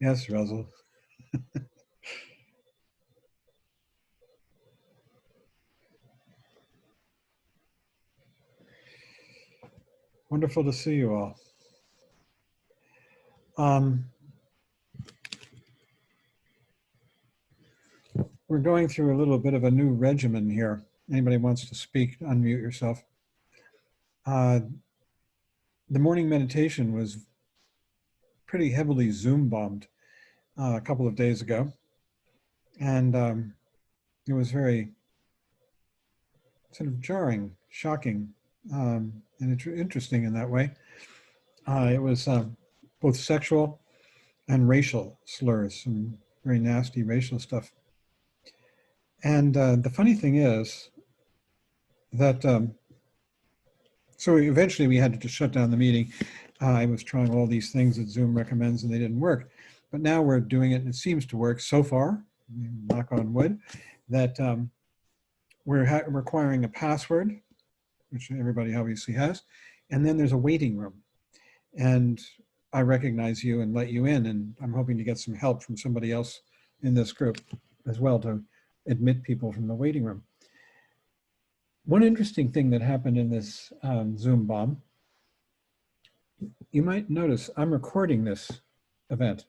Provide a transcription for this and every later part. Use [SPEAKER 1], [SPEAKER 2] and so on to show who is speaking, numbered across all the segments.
[SPEAKER 1] Yes, Russell. Wonderful to see you all. We're going through a little bit of a new regimen here. Anybody wants to speak, unmute yourself. The morning meditation was pretty heavily Zoom bombed a couple of days ago. And it was very sort of jarring, shocking, and interesting in that way. It was both sexual and racial slurs, some very nasty racial stuff. And the funny thing is that, so eventually we had to just shut down the meeting. I was trying all these things that Zoom recommends and they didn't work. But now we're doing it and it seems to work so far, knock on wood, that we're requiring a password, which everybody obviously has, and then there's a waiting room. And I recognize you and let you in, and I'm hoping to get some help from somebody else in this group as well to admit people from the waiting room. One interesting thing that happened in this Zoom bomb, you might notice I'm recording this event.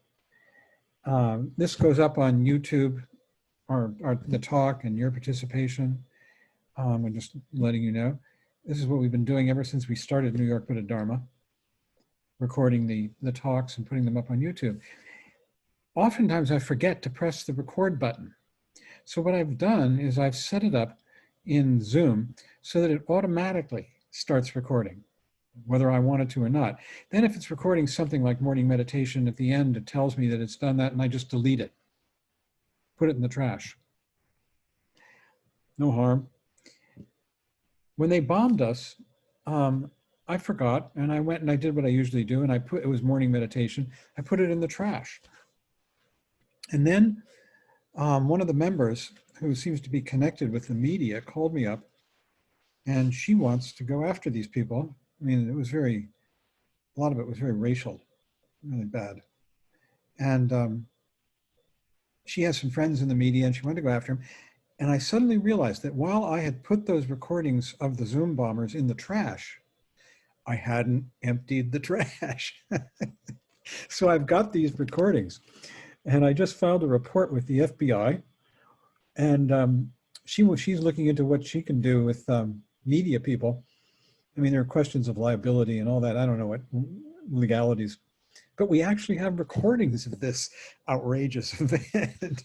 [SPEAKER 1] This goes up on YouTube, or the talk and your participation. I'm just letting you know. This is what we've been doing ever since we started New York Buddha Dharma, recording the talks and putting them up on YouTube. Oftentimes I forget to press the record button. So what I've done is I've set it up in Zoom so that it automatically starts recording, whether I want it to or not. Then if it's recording something like morning meditation, at the end it tells me that it's done that and I just delete it, put it in the trash. No harm. When they bombed us, I forgot, and I went and I did what I usually do, and it was morning meditation. I put it in the trash. And then one of the members who seems to be connected with the media called me up, and she wants to go after these people. I mean, a lot of it was very racial, really bad. And she has some friends in the media, and she wanted to go after him. And I suddenly realized that while I had put those recordings of the Zoom bombers in the trash, I hadn't emptied the trash. So I've got these recordings, and I just filed a report with the FBI, and she's looking into what she can do with media people. I mean, there are questions of liability and all that. I don't know what legalities, but we actually have recordings of this outrageous event.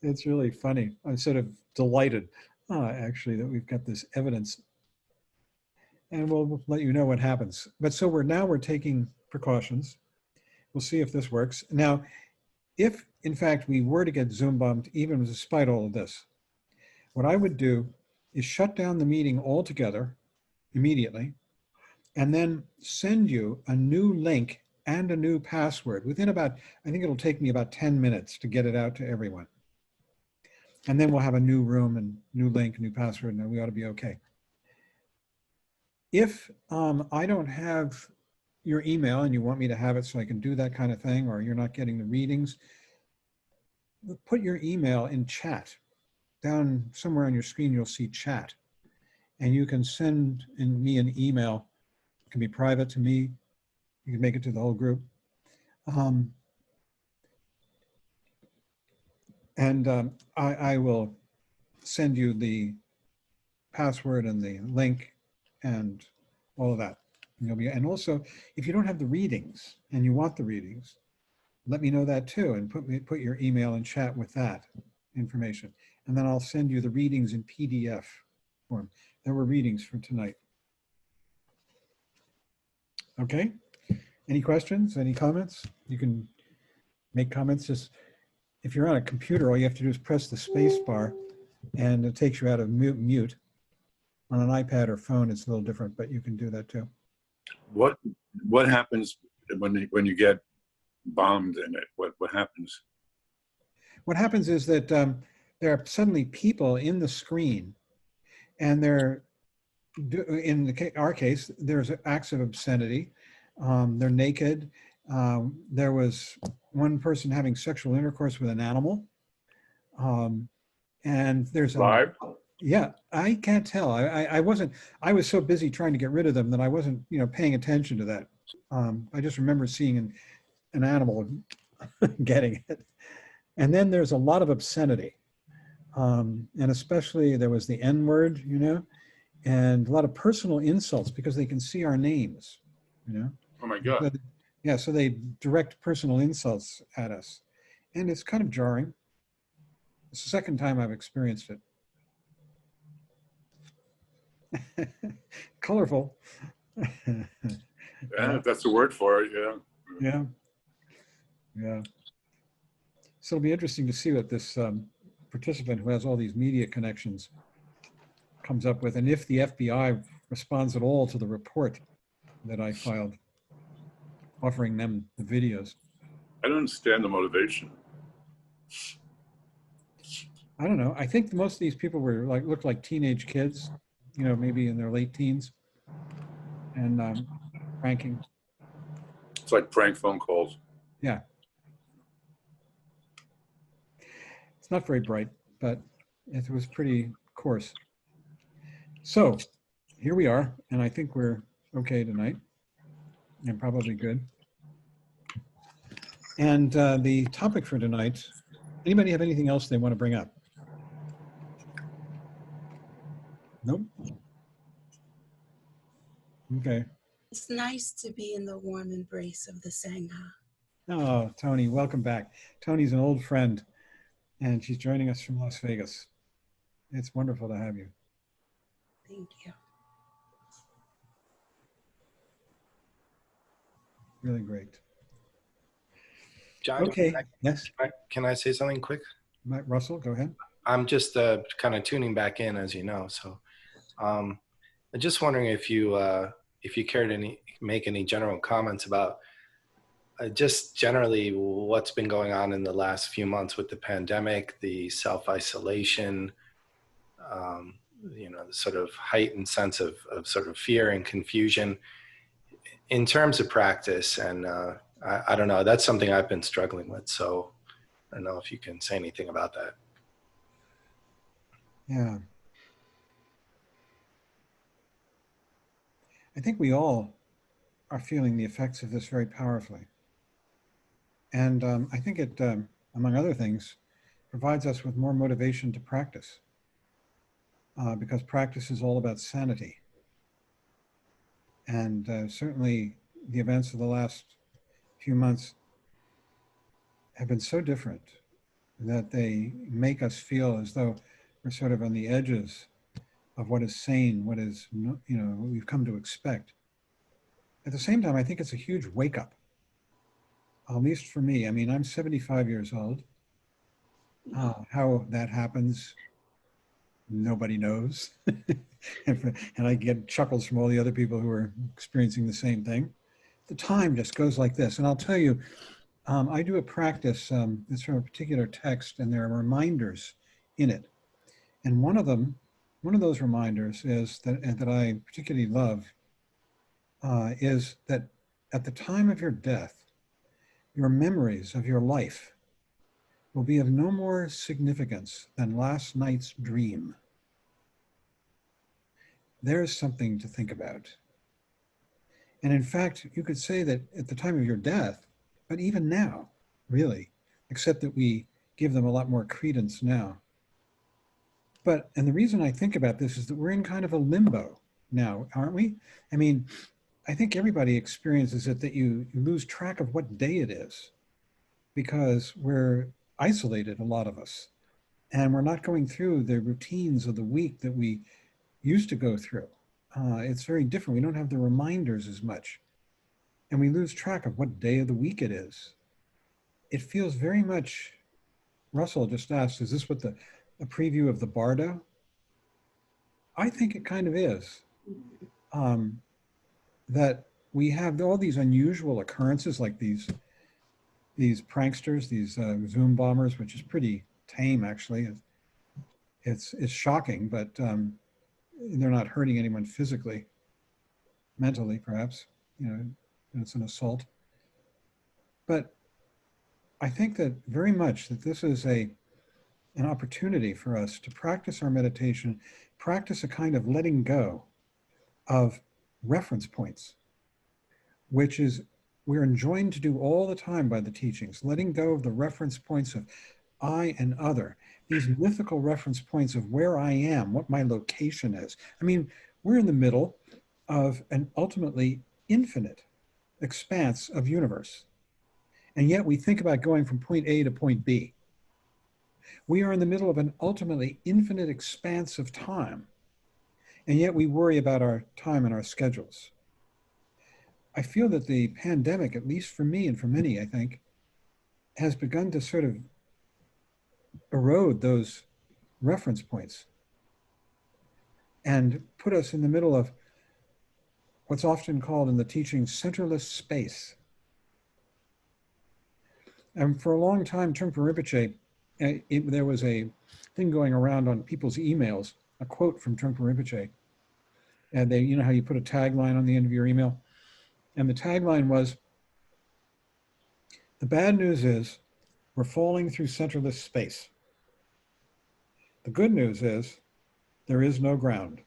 [SPEAKER 1] It's really funny. I'm sort of delighted, actually, that we've got this evidence. And we'll let you know what happens. But so we're taking precautions. We'll see if this works. Now, if in fact we were to get Zoom bombed, even despite all of this, what I would do is shut down the meeting altogether immediately, and then send you a new link and a new password within about, I think it'll take me about 10 minutes to get it out to everyone. And then we'll have a new room and new link, new password, and we ought to be okay. If I don't have your email and you want me to have it so I can do that kind of thing, or you're not getting the readings, put your email in chat. Down somewhere on your screen, you'll see chat. And you can send me an email. It can be private to me. You can make it to the whole group. I will send you the password and the link and all of that. And also, if you don't have the readings and you want the readings, let me know that too, and put your email in chat with that information. And then I'll send you the readings in PDF form. There were readings for tonight. Okay, any questions, any comments? You can make comments. Just if you're on a computer, all you have to do is press the space bar and it takes you out of mute. On an iPad or phone, it's a little different, but you can do that too.
[SPEAKER 2] What happens when you get bombed in it? What happens?
[SPEAKER 1] What happens is that there are suddenly people in the screen, and they're, in our case, there's acts of obscenity. They're naked, There was one person having sexual intercourse with an animal. Um, and there's a,
[SPEAKER 2] Live?
[SPEAKER 1] yeah, I can't tell. I wasn't, I was so busy trying to get rid of them that I wasn't, paying attention to that. I just remember seeing an animal getting it. And then there's a lot of obscenity. And especially there was the N word, and a lot of personal insults because they can see our names, you know.
[SPEAKER 2] Oh my
[SPEAKER 1] And
[SPEAKER 2] God.
[SPEAKER 1] so, yeah, so they direct personal insults at us. And it's kind of jarring. It's the second time I've experienced it. Colorful.
[SPEAKER 2] Yeah,
[SPEAKER 1] Yeah,
[SPEAKER 2] that's the word for it. Yeah.
[SPEAKER 1] yeah, yeah. So it'll be interesting to see what this participant who has all these media connections comes up with, and if the FBI responds at all to the report that I filed, offering them the videos.
[SPEAKER 2] I don't understand the motivation.
[SPEAKER 1] I don't know. I think most of these people were like looked like teenage kids, maybe in their late teens, and pranking.
[SPEAKER 2] It's like prank phone calls.
[SPEAKER 1] Yeah, it's not very bright, but it was pretty coarse. So here we are, and I think we're okay tonight, and probably good. And the topic for tonight. Anybody have anything else they want to bring up? Nope. Okay.
[SPEAKER 3] It's nice to be in the warm embrace of the Sangha.
[SPEAKER 1] Oh, Tony, welcome back. Tony's an old friend, and she's joining us from Las Vegas. It's wonderful to have you.
[SPEAKER 3] Thank you.
[SPEAKER 1] Really great.
[SPEAKER 4] John,
[SPEAKER 1] Okay. Yes.
[SPEAKER 4] can I say something quick?
[SPEAKER 1] Russell, go ahead.
[SPEAKER 4] I'm just kind of tuning back in, as you know. So I'm just wondering if you care to make any general comments about just generally what's been going on in the last few months with the pandemic, the self-isolation, the sort of heightened sense of sort of fear and confusion in terms of practice. And I don't know, that's something I've been struggling with. So I don't know if you can say anything about that.
[SPEAKER 1] Yeah. I think we all are feeling the effects of this very powerfully. And I think it, among other things, provides us with more motivation to practice because practice is all about sanity. And certainly the events of the last few months have been so different that they make us feel as though we're sort of on the edges of what is sane, what is, what we've come to expect. At the same time, I think it's a huge wake up, at least for me. I mean, I'm 75 years old. How that happens, nobody knows. and I get chuckles from all the other people who are experiencing the same thing. The time just goes like this. And I'll tell you, I do a practice, it's from a particular text, and there are reminders in it. And one of those reminders is that I particularly love, is that at the time of your death, your memories of your life will be of no more significance than last night's dream. There's something to think about. And in fact, you could say that at the time of your death, but even now, really, except that we give them a lot more credence now. And the reason I think about this is that we're in kind of a limbo now, aren't we? I mean, I think everybody experiences it, that you lose track of what day it is because we're isolated, a lot of us, and we're not going through the routines of the week that we used to go through. It's very different. We don't have the reminders as much, and we lose track of what day of the week it is. It feels very much, Russell just asked, is this what a preview of the Bardo? I think it kind of is. That we have all these unusual occurrences, like these pranksters, these Zoom bombers, which is pretty tame, actually. It's shocking, but they're not hurting anyone physically, mentally, perhaps. It's an assault. But I think that very much that this is an opportunity for us to practice our meditation, practice a kind of letting go of reference points, which is we're enjoined to do all the time by the teachings, letting go of the reference points of I and other, these mythical reference points of where I am, what my location is. I mean, we're in the middle of an ultimately infinite expanse of universe. And yet we think about going from point A to point B. We are in the middle of an ultimately infinite expanse of time. And yet we worry about our time and our schedules. I feel that the pandemic, at least for me and for many, I think, has begun to sort of erode those reference points and put us in the middle of what's often called in the teaching centerless space. And for a long time, Trungpa Rinpoche, there was a thing going around on people's emails, a quote from Trungpa Rinpoche. And they, you know how you put a tagline on the end of your email? And the tagline was, the bad news is we're falling through centerless space. The good news is there is no ground.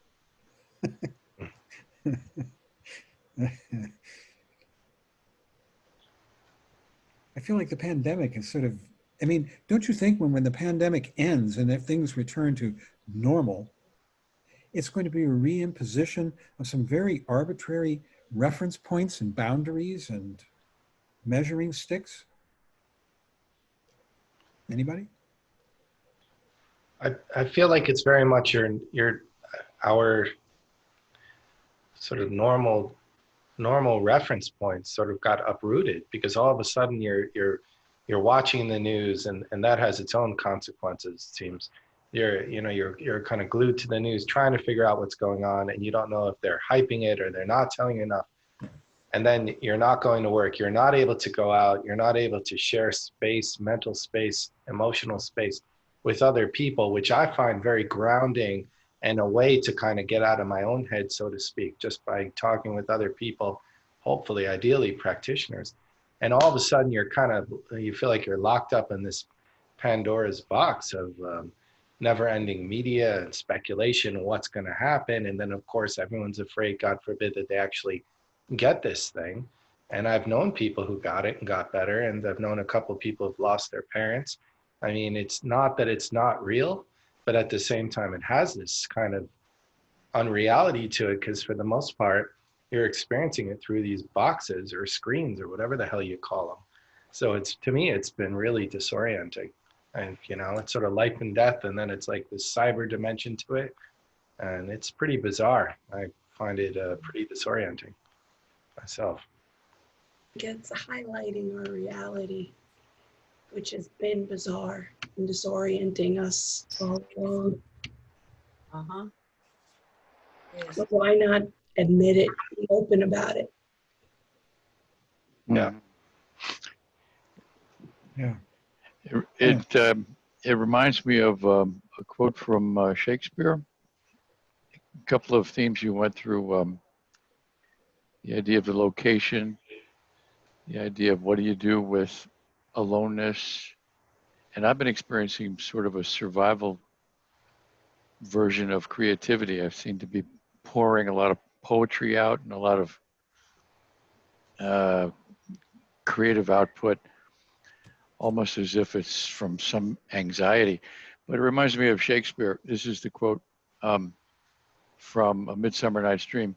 [SPEAKER 1] I feel like the pandemic is sort of, I mean, don't you think when the pandemic ends and if things return to normal, it's going to be a reimposition of some very arbitrary reference points and boundaries and measuring sticks? Anybody?
[SPEAKER 4] I feel like it's very much our sort of normal reference points sort of got uprooted because all of a sudden you're watching the news and that has its own consequences, it seems. You're kind of glued to the news trying to figure out what's going on, and you don't know if they're hyping it or they're not telling you enough. And then you're not going to work, you're not able to go out, you're not able to share space, mental space, emotional space with other people, which I find very grounding and a way to kind of get out of my own head, so to speak, just by talking with other people, hopefully, ideally practitioners. And all of a sudden you feel like you're locked up in this Pandora's box of never-ending media and speculation, what's going to happen. And then of course, everyone's afraid, God forbid, that they actually get this thing. And I've known people who got it and got better, and I've known a couple of people who've lost their parents. I mean, it's not that it's not real, but at the same time, it has this kind of unreality to it, because for the most part, you're experiencing it through these boxes or screens or whatever the hell you call them. So to me, it's been really disorienting. And, it's sort of life and death, and then it's like this cyber dimension to it. And it's pretty bizarre. I find it pretty disorienting myself.
[SPEAKER 3] It's highlighting our reality, which has been bizarre and disorienting us all along.
[SPEAKER 5] Yes.
[SPEAKER 3] But why not admit it, be open about it?
[SPEAKER 4] Yeah.
[SPEAKER 1] Yeah.
[SPEAKER 6] It reminds me of a quote from Shakespeare. A couple of themes you went through, the idea of the location, the idea of what do you do with aloneness. And I've been experiencing sort of a survival version of creativity. I've seemed to be pouring a lot of poetry out and a lot of creative output, almost as if it's from some anxiety. But it reminds me of Shakespeare. This is the quote from A Midsummer Night's Dream.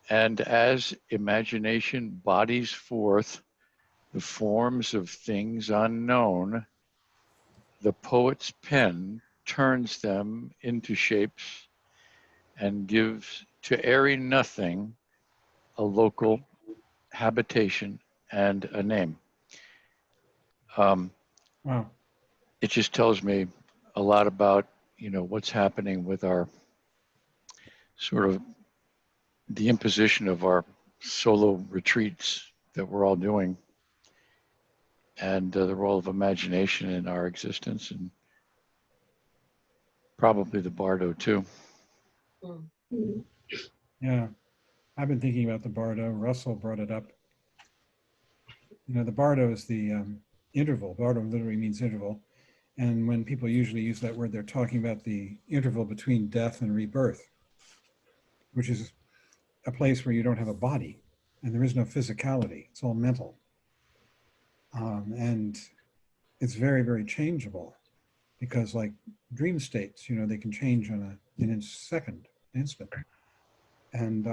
[SPEAKER 6] And as imagination bodies forth the forms of things unknown, the poet's pen turns them into shapes and gives to airy nothing a local habitation and a name.
[SPEAKER 1] Wow.
[SPEAKER 6] It just tells me a lot about, what's happening with our sort of the imposition of our solo retreats that we're all doing, and the role of imagination in our existence, and probably the Bardo too.
[SPEAKER 3] Mm.
[SPEAKER 1] Yeah. I've been thinking about the Bardo. Russell brought it up. The bardo is the interval. Bardo literally means interval. And when people usually use that word, they're talking about the interval between death and rebirth, which is a place where you don't have a body and there is no physicality. It's all mental. And it's very, very changeable because like dream states, they can change in a second, instant. And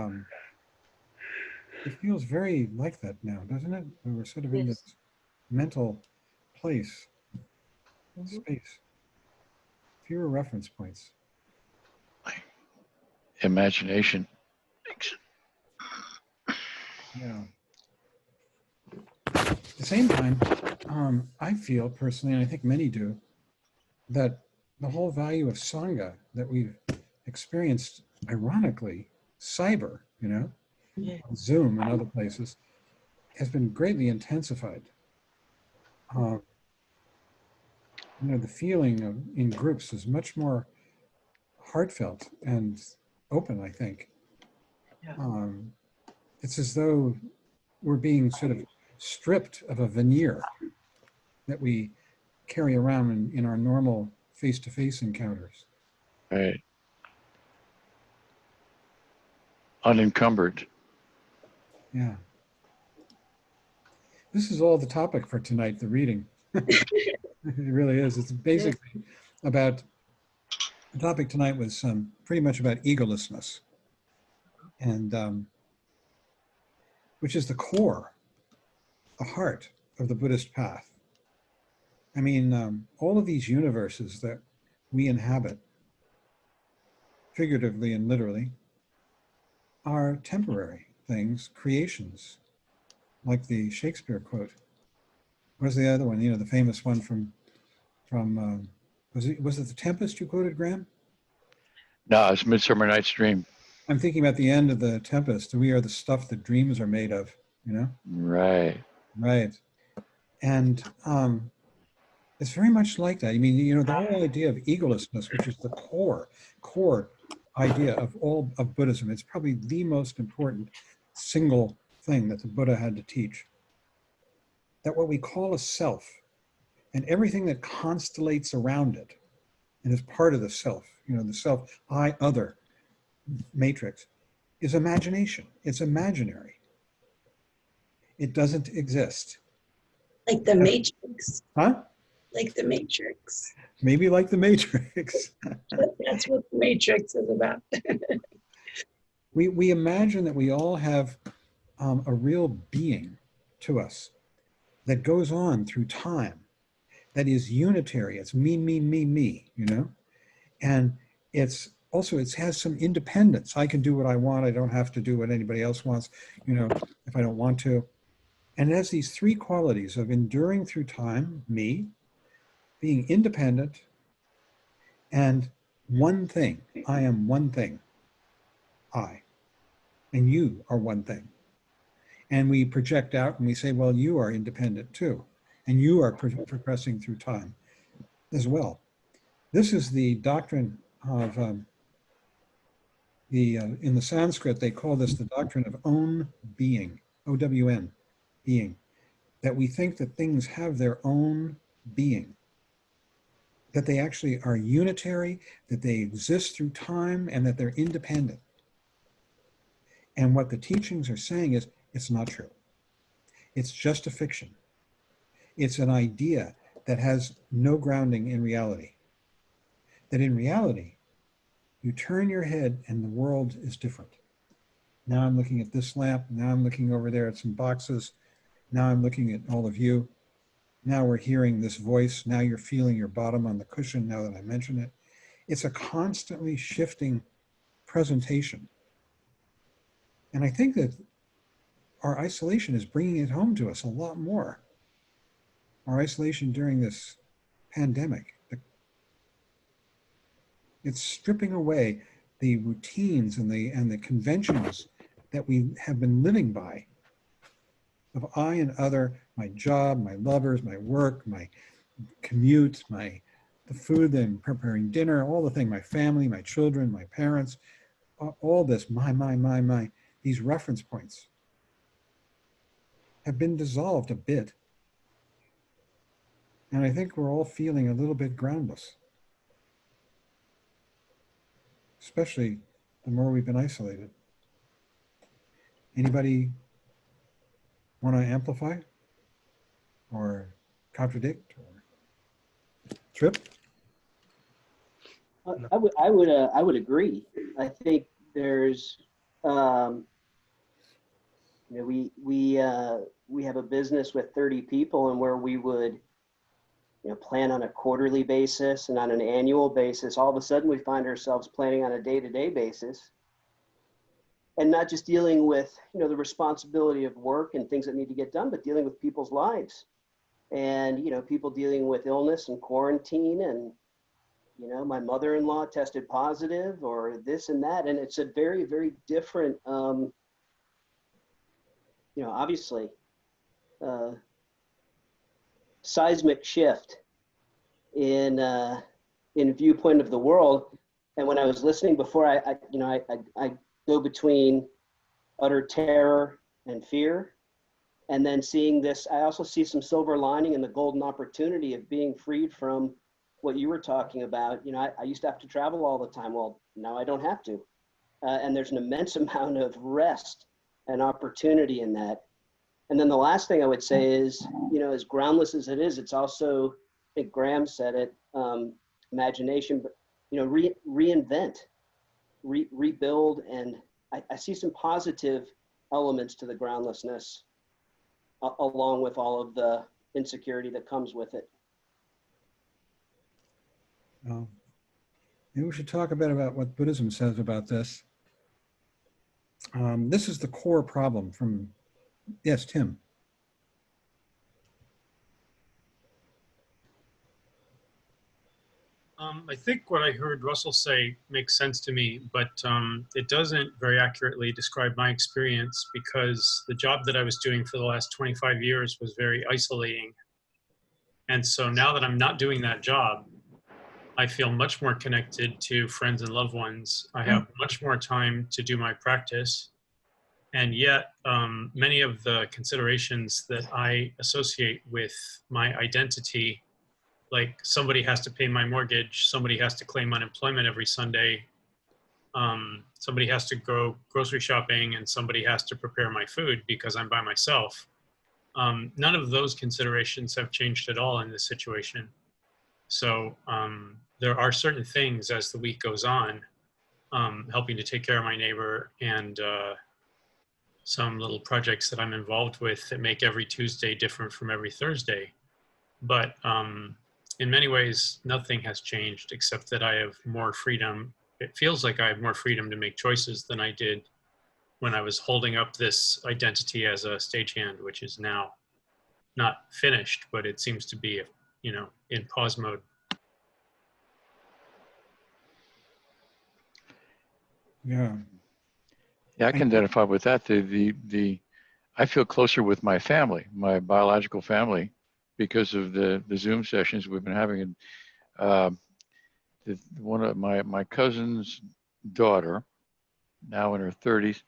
[SPEAKER 1] it feels very like that now, doesn't it? We're sort of in
[SPEAKER 3] Yes.
[SPEAKER 1] this mental place,
[SPEAKER 3] Mhm.
[SPEAKER 1] space, fewer reference points.
[SPEAKER 6] Imagination.
[SPEAKER 1] Yeah. At the same time, I feel personally, and I think many do, that the whole value of Sangha that we've experienced, ironically, cyber,
[SPEAKER 3] Yeah.
[SPEAKER 1] Zoom and other places, has been greatly intensified. The feeling in groups is much more heartfelt and open, I think.
[SPEAKER 3] Yeah.
[SPEAKER 1] It's as though we're being sort of stripped of a veneer that we carry around in our normal face-to-face encounters.
[SPEAKER 6] Right. Unencumbered.
[SPEAKER 1] Yeah. This is all the topic for tonight, the reading. It really is. It's basically about, the topic tonight was pretty much about egolessness, and which is the core, the heart of the Buddhist path. I mean, all of these universes that we inhabit, figuratively and literally, are temporary things, creations, like the Shakespeare quote. What's the other one? The famous one from was it The Tempest you quoted, Graham?
[SPEAKER 6] No, it's Midsummer Night's Dream.
[SPEAKER 1] I'm thinking about the end of The Tempest. We are the stuff that dreams are made of.
[SPEAKER 6] Right.
[SPEAKER 1] Right. And it's very much like that. I mean, the whole idea of egolessness, which is the core idea of all of Buddhism. It's probably the most important single thing that the Buddha had to teach. That what we call a self and everything that constellates around it and is part of the self, the self, I, other matrix, is imagination. It's imaginary. It doesn't exist.
[SPEAKER 3] Like the Matrix.
[SPEAKER 1] Huh?
[SPEAKER 3] Like the Matrix.
[SPEAKER 1] Maybe like the Matrix.
[SPEAKER 3] That's what the Matrix is about.
[SPEAKER 1] We imagine that we all have a real being to us that goes on through time, that is unitary. It's me, me, me, me, and it's also, it has some independence. I can do what I want. I don't have to do what anybody else wants, if I don't want to. And it has these three qualities of enduring through time, me, being independent, and one thing. I am one thing, I, and you are one thing. And we project out and we say, well, you are independent too, and you are progressing through time as well. This is the doctrine of in the Sanskrit, they call this the doctrine of own being, O-W-N, being, that we think that things have their own being, that they actually are unitary, that they exist through time, and that they're independent. And what the teachings are saying is, it's not true. It's just a fiction. It's an idea that has no grounding in reality. That in reality, you turn your head and the world is different. Now I'm looking at this lamp. Now I'm looking over there at some boxes. Now I'm looking at all of you. Now we're hearing this voice. Now you're feeling your bottom on the cushion now that I mention it. It's a constantly shifting presentation. And I think that our isolation is bringing it home to us a lot more. Our isolation during this pandemic. It's stripping away the routines and the conventions that we have been living by, of I and other, my job, my lovers, my work, my commute, the food, then preparing dinner, all the thing, my family, my children, my parents, all this, my, these reference points. have been dissolved a bit. And I think we're all feeling a little bit groundless, especially the more we've been isolated. Anybody want to amplify or contradict or Trip?
[SPEAKER 5] I would agree. I think there's, you know, we have a business with 30 people, and where we would, you know, plan on a quarterly basis and on an annual basis, all of a sudden we find ourselves planning on a day-to-day basis, and not just dealing with, you know, the responsibility of work and things that need to get done, but dealing with people's lives, and, you know, people dealing with illness and quarantine, and, you know, my mother-in-law tested positive, or this and that, and it's a very, very different, you know, obviously, seismic shift in viewpoint of the world. And when I was listening before, I go between utter terror and fear, and then seeing this, I also see some silver lining in the golden opportunity of being freed from what you were talking about. You know, I used to have to travel all the time. Well, now I don't have to. And there's an immense amount of rest and opportunity in that. And then the last thing I would say is, you know, as groundless as it is, it's also, I think Graham said it, imagination, but, you know, reinvent, rebuild. And I see some positive elements to the groundlessness, along with all of the insecurity that comes with it.
[SPEAKER 1] Maybe we should talk a bit about what Buddhism says about this. This is the core problem from, yes, Tim.
[SPEAKER 7] I think what I heard Russell say makes sense to me, but it doesn't very accurately describe my experience, because the job that I was doing for the last 25 years was very isolating. And so now that I'm not doing that job, I feel much more connected to friends and loved ones. I have much more time to do my practice. And yet, many of the considerations that I associate with my identity, like somebody has to pay my mortgage, somebody has to claim unemployment every Sunday, somebody has to go grocery shopping, and somebody has to prepare my food because I'm by myself. None of those considerations have changed at all in this situation. So there are certain things as the week goes on, helping to take care of my neighbor, and some little projects that I'm involved with that make every Tuesday different from every Thursday. But in many ways, nothing has changed, except that I have more freedom. It feels like I have more freedom to make choices than I did when I was holding up this identity as a stagehand, which is now not finished, but it seems to be, you know, in pause mode.
[SPEAKER 1] Yeah.
[SPEAKER 6] Yeah, I can identify with that. I feel closer with my family, my biological family, because of the Zoom sessions we've been having. And one of my cousin's daughter, now in her 30s,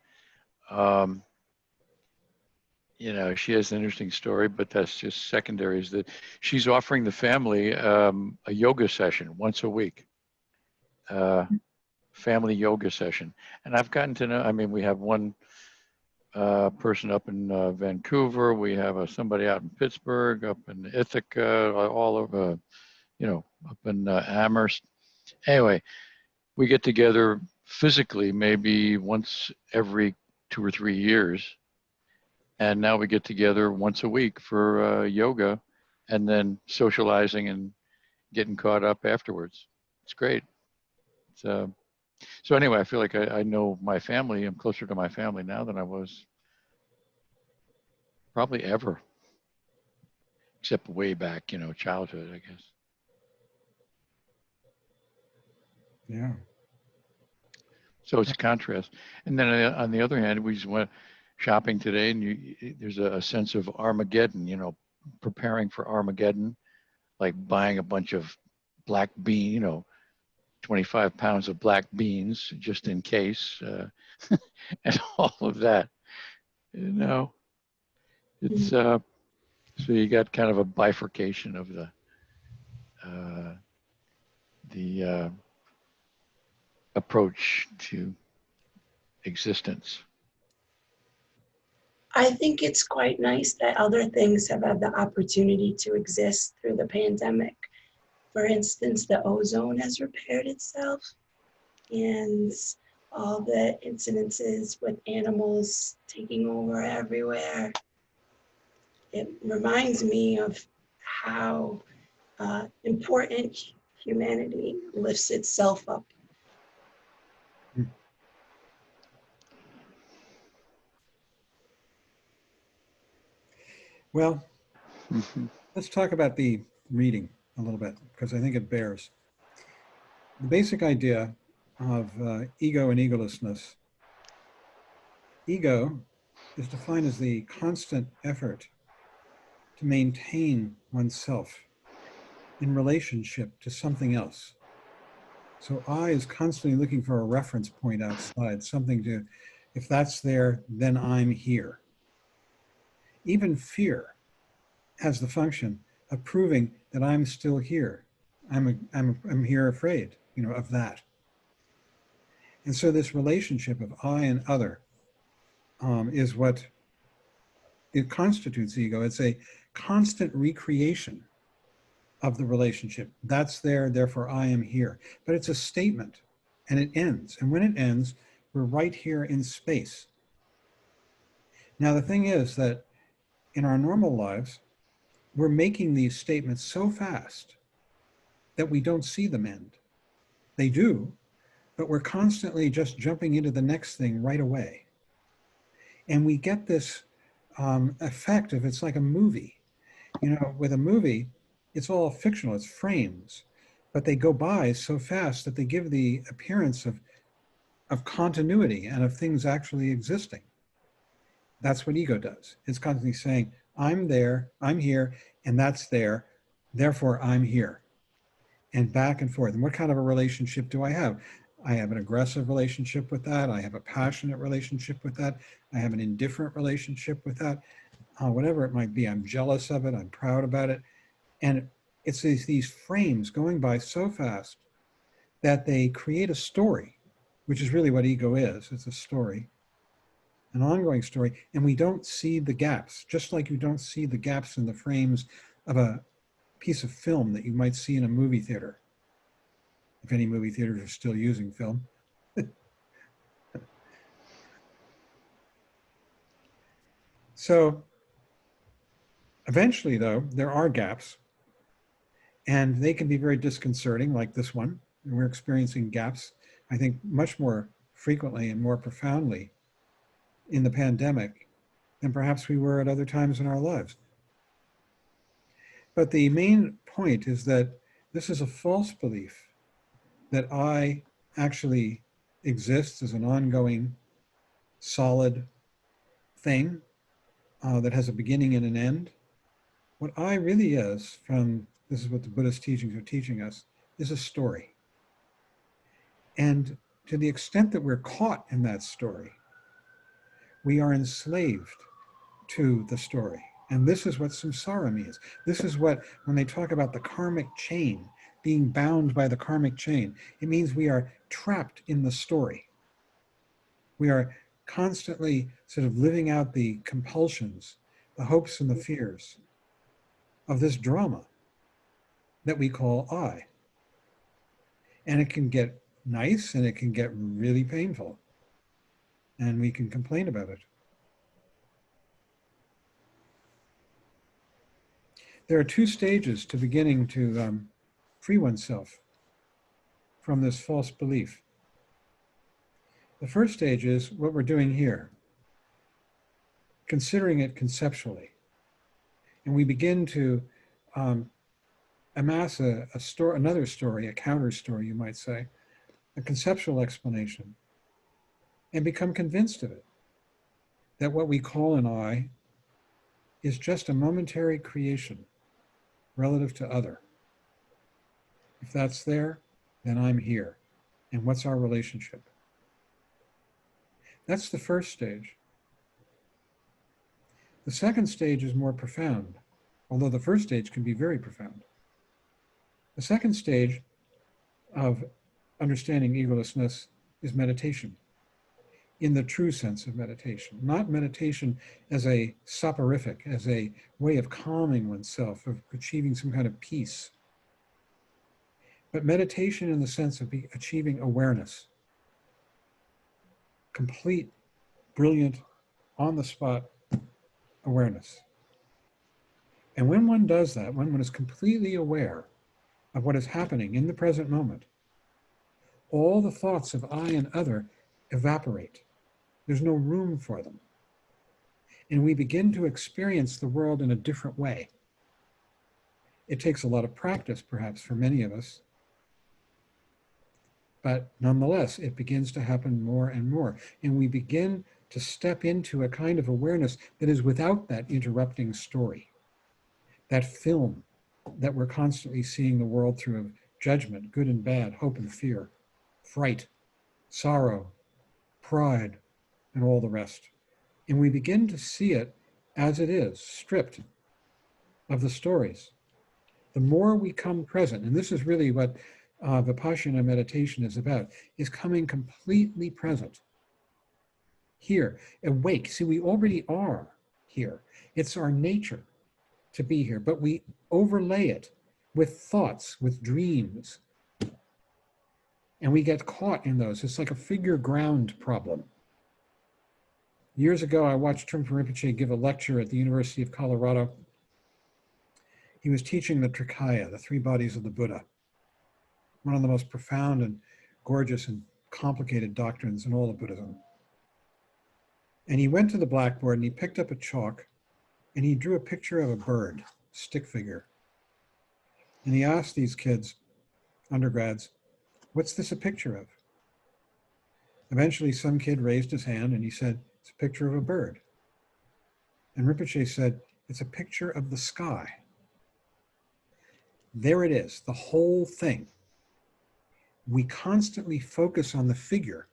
[SPEAKER 6] you know, she has an interesting story, but that's just secondary. Is that she's offering the family a yoga session once a week. Family yoga session. And I've gotten to know, I mean, we have one person up in Vancouver, we have somebody out in Pittsburgh, up in Ithaca, all over, you know, up in Amherst. Anyway, we get together physically maybe once every 2 or 3 years. And now we get together once a week for yoga, and then socializing and getting caught up afterwards. It's great. So anyway, I feel like I know my family. I'm closer to my family now than I was probably ever, except way back, you know, childhood, I guess.
[SPEAKER 1] Yeah.
[SPEAKER 6] So it's a contrast. And then on the other hand, we just went shopping today, and there's a sense of Armageddon, you know, preparing for Armageddon, like buying a bunch of black bean, you know, 25 pounds of black beans just in case, and all of that, you know, It's so you got kind of a bifurcation of the approach to existence.
[SPEAKER 3] I think it's quite nice that other things have had the opportunity to exist through the pandemic. For instance, the ozone has repaired itself, and all the incidences with animals taking over everywhere. It reminds me of how important humanity lifts itself up.
[SPEAKER 1] Well,
[SPEAKER 6] Mhm.
[SPEAKER 1] let's talk about the reading a little bit, because I think it bears. The basic idea of ego and egolessness. Ego is defined as the constant effort to maintain oneself in relationship to something else. So I is constantly looking for a reference point outside, something to, if that's there, then I'm here. Even fear has the function of proving that I'm still here. I'm here afraid, of that. And so this relationship of I and other is what it constitutes ego. It's a constant recreation of the relationship. That's there, therefore I am here. But it's a statement and it ends. And when it ends, we're right here in space. Now, the thing is that in our normal lives, we're making these statements so fast that we don't see them end. They do, but we're constantly just jumping into the next thing right away. And we get this effect of it's like a movie. With a movie, it's all fictional, it's frames, but they go by so fast that they give the appearance of continuity and of things actually existing. That's what ego does. It's constantly saying, I'm there, I'm here, and that's there, therefore I'm here. And back and forth. And what kind of a relationship do I have? I have an aggressive relationship with that. I have a passionate relationship with that. I have an indifferent relationship with that. Whatever it might be, I'm jealous of it. I'm proud about it. And it's these frames going by so fast that they create a story, which is really what ego is. It's a story, an ongoing story. And we don't see the gaps, just like you don't see the gaps in the frames of a piece of film that you might see in a movie theater, if any movie theaters are still using film. So eventually, though, there are gaps, and they can be very disconcerting, like this one. And we're experiencing gaps, I think, much more frequently and more profoundly in the pandemic than perhaps we were at other times in our lives. But the main point is that this is a false belief that I actually exists as an ongoing, solid thing that has a beginning and an end. What I really is, this is what the Buddhist teachings are teaching us, is a story. And to the extent that we're caught in that story, we are enslaved to the story. And this is what samsara means. This is what, when they talk about the karmic chain, being bound by the karmic chain, it means we are trapped in the story. We are constantly sort of living out the compulsions, the hopes and the fears of this drama that we call I. And it can get nice and it can get really painful. And we can complain about it. There are two stages to beginning to free oneself from this false belief. The first stage is what we're doing here, considering it conceptually. And we begin to amass another story, a counter story, you might say, a conceptual explanation, and become convinced of it, that what we call an I is just a momentary creation relative to other. If that's there, then I'm here. And what's our relationship? That's the first stage. The second stage is more profound, although the first stage can be very profound. The second stage of understanding egolessness is meditation, in the true sense of meditation, not meditation as a soporific, as a way of calming oneself, of achieving some kind of peace, but meditation in the sense of achieving awareness, complete, brilliant, on-the-spot awareness. And when one does that, when one is completely aware of what is happening in the present moment, all the thoughts of I and other evaporate. There's no room for them. And we begin to experience the world in a different way. It takes a lot of practice, perhaps, for many of us. But nonetheless, it begins to happen more and more. And we begin to step into a kind of awareness that is without that interrupting story, that film that we're constantly seeing the world through of judgment, good and bad, hope and fear, fright, sorrow, pride, and all the rest. And we begin to see it as it is, stripped of the stories. The more we come present, and this is really what Vipassana meditation is about, is coming completely present. Here, awake. See, we already are here. It's our nature to be here, but we overlay it with thoughts, with dreams. And we get caught in those. It's like a figure ground problem. Years ago, I watched Trungpa Rinpoche give a lecture at the University of Colorado. He was teaching the Trikaya, the three bodies of the Buddha, one of the most profound and gorgeous and complicated doctrines in all of Buddhism. And he went to the blackboard and he picked up a chalk and he drew a picture of a bird, stick figure. And he asked these kids, undergrads, what's this a picture of? Eventually, some kid raised his hand and he said, it's a picture of a bird. And Rinpoche said, it's a picture of the sky. There it is, the whole thing. We constantly focus on the figure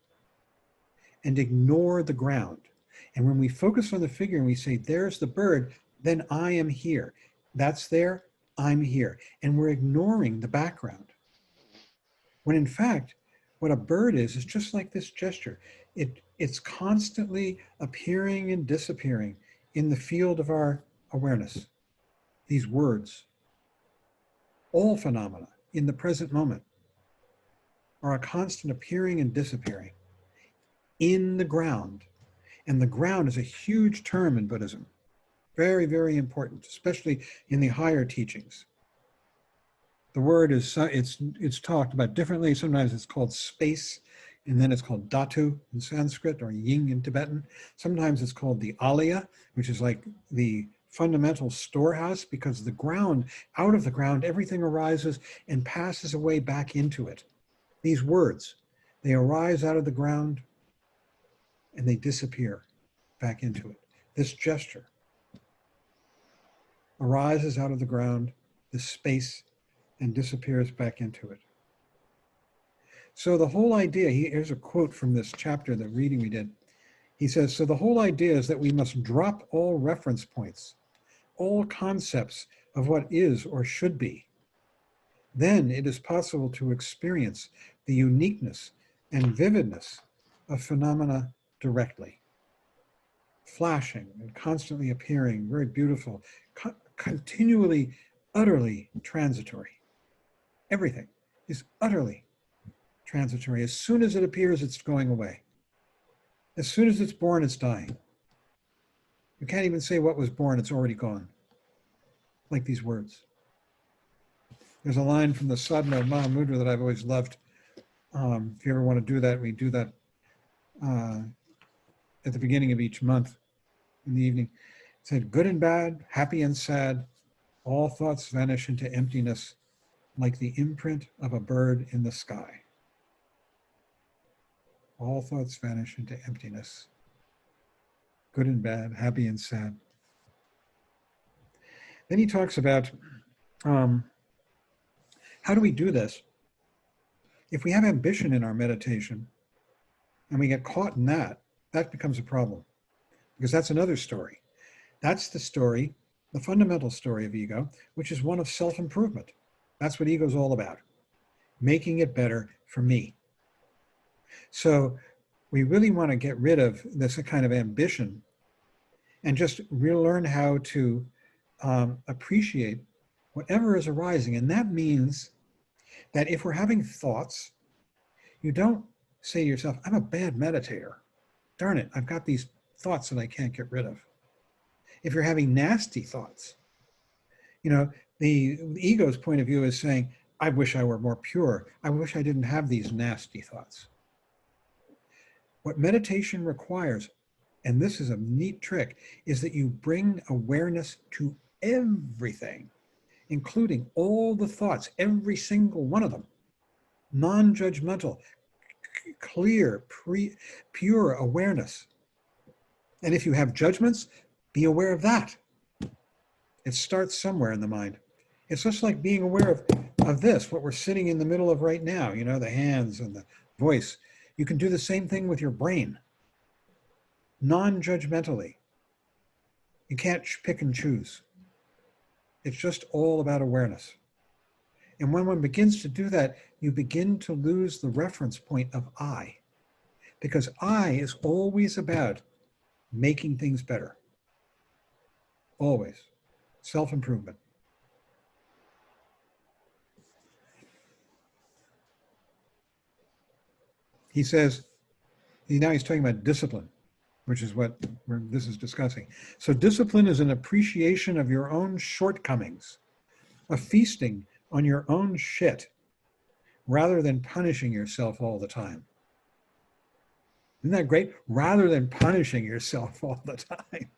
[SPEAKER 1] and ignore the ground. And when we focus on the figure and we say, there's the bird, then I am here. That's there, I'm here. And we're ignoring the background. When in fact, what a bird is just like this gesture. It's constantly appearing and disappearing in the field of our awareness. These words, all phenomena in the present moment, are a constant appearing and disappearing in the ground. And the ground is a huge term in Buddhism. Very, very important, especially in the higher teachings. The word is, it's talked about differently. Sometimes it's called space, and then it's called dhatu in Sanskrit or yin in Tibetan. Sometimes it's called the alaya, which is like the fundamental storehouse, because the ground, out of the ground, everything arises and passes away back into it. These words, they arise out of the ground and they disappear back into it. This gesture arises out of the ground, this space, and disappears back into it. So the whole idea, here's a quote from this chapter, the reading we did. He says, so the whole idea is that we must drop all reference points, all concepts of what is or should be. Then it is possible to experience the uniqueness and vividness of phenomena directly. Flashing and constantly appearing, very beautiful, continually, utterly transitory. Everything is utterly transitory. As soon as it appears, it's going away. As soon as it's born, it's dying. You can't even say what was born, it's already gone. Like these words. There's a line from the Sadhana of Mahamudra that I've always loved. If you ever want to do that, we do that at the beginning of each month in the evening. It said, good and bad, happy and sad, all thoughts vanish into emptiness like the imprint of a bird in the sky. All thoughts vanish into emptiness. Good and bad, happy and sad. Then he talks about how do we do this? If we have ambition in our meditation and we get caught in that, that becomes a problem, because that's another story. That's the story, the fundamental story of ego, which is one of self-improvement. That's what ego is all about, making it better for me. So we really want to get rid of this kind of ambition and just relearn how to appreciate whatever is arising. And that means that if we're having thoughts, you don't say to yourself, I'm a bad meditator. Darn it, I've got these thoughts that I can't get rid of. If you're having nasty thoughts, you know, the ego's point of view is saying, I wish I were more pure. I wish I didn't have these nasty thoughts. What meditation requires, and this is a neat trick, is that you bring awareness to everything, including all the thoughts, every single one of them, non-judgmental, clear, pure awareness. And if you have judgments, be aware of that. It starts somewhere in the mind. It's just like being aware of this, what we're sitting in the middle of right now, you know, the hands and the voice. You can do the same thing with your brain, non-judgmentally. You can't pick and choose. It's just all about awareness. And when one begins to do that, you begin to lose the reference point of I, because I is always about making things better. Always. Self-improvement. He says, now he's talking about discipline, which is what this is discussing. So discipline is an appreciation of your own shortcomings, a feasting on your own shit, rather than punishing yourself all the time. Isn't that great? Rather than punishing yourself all the time.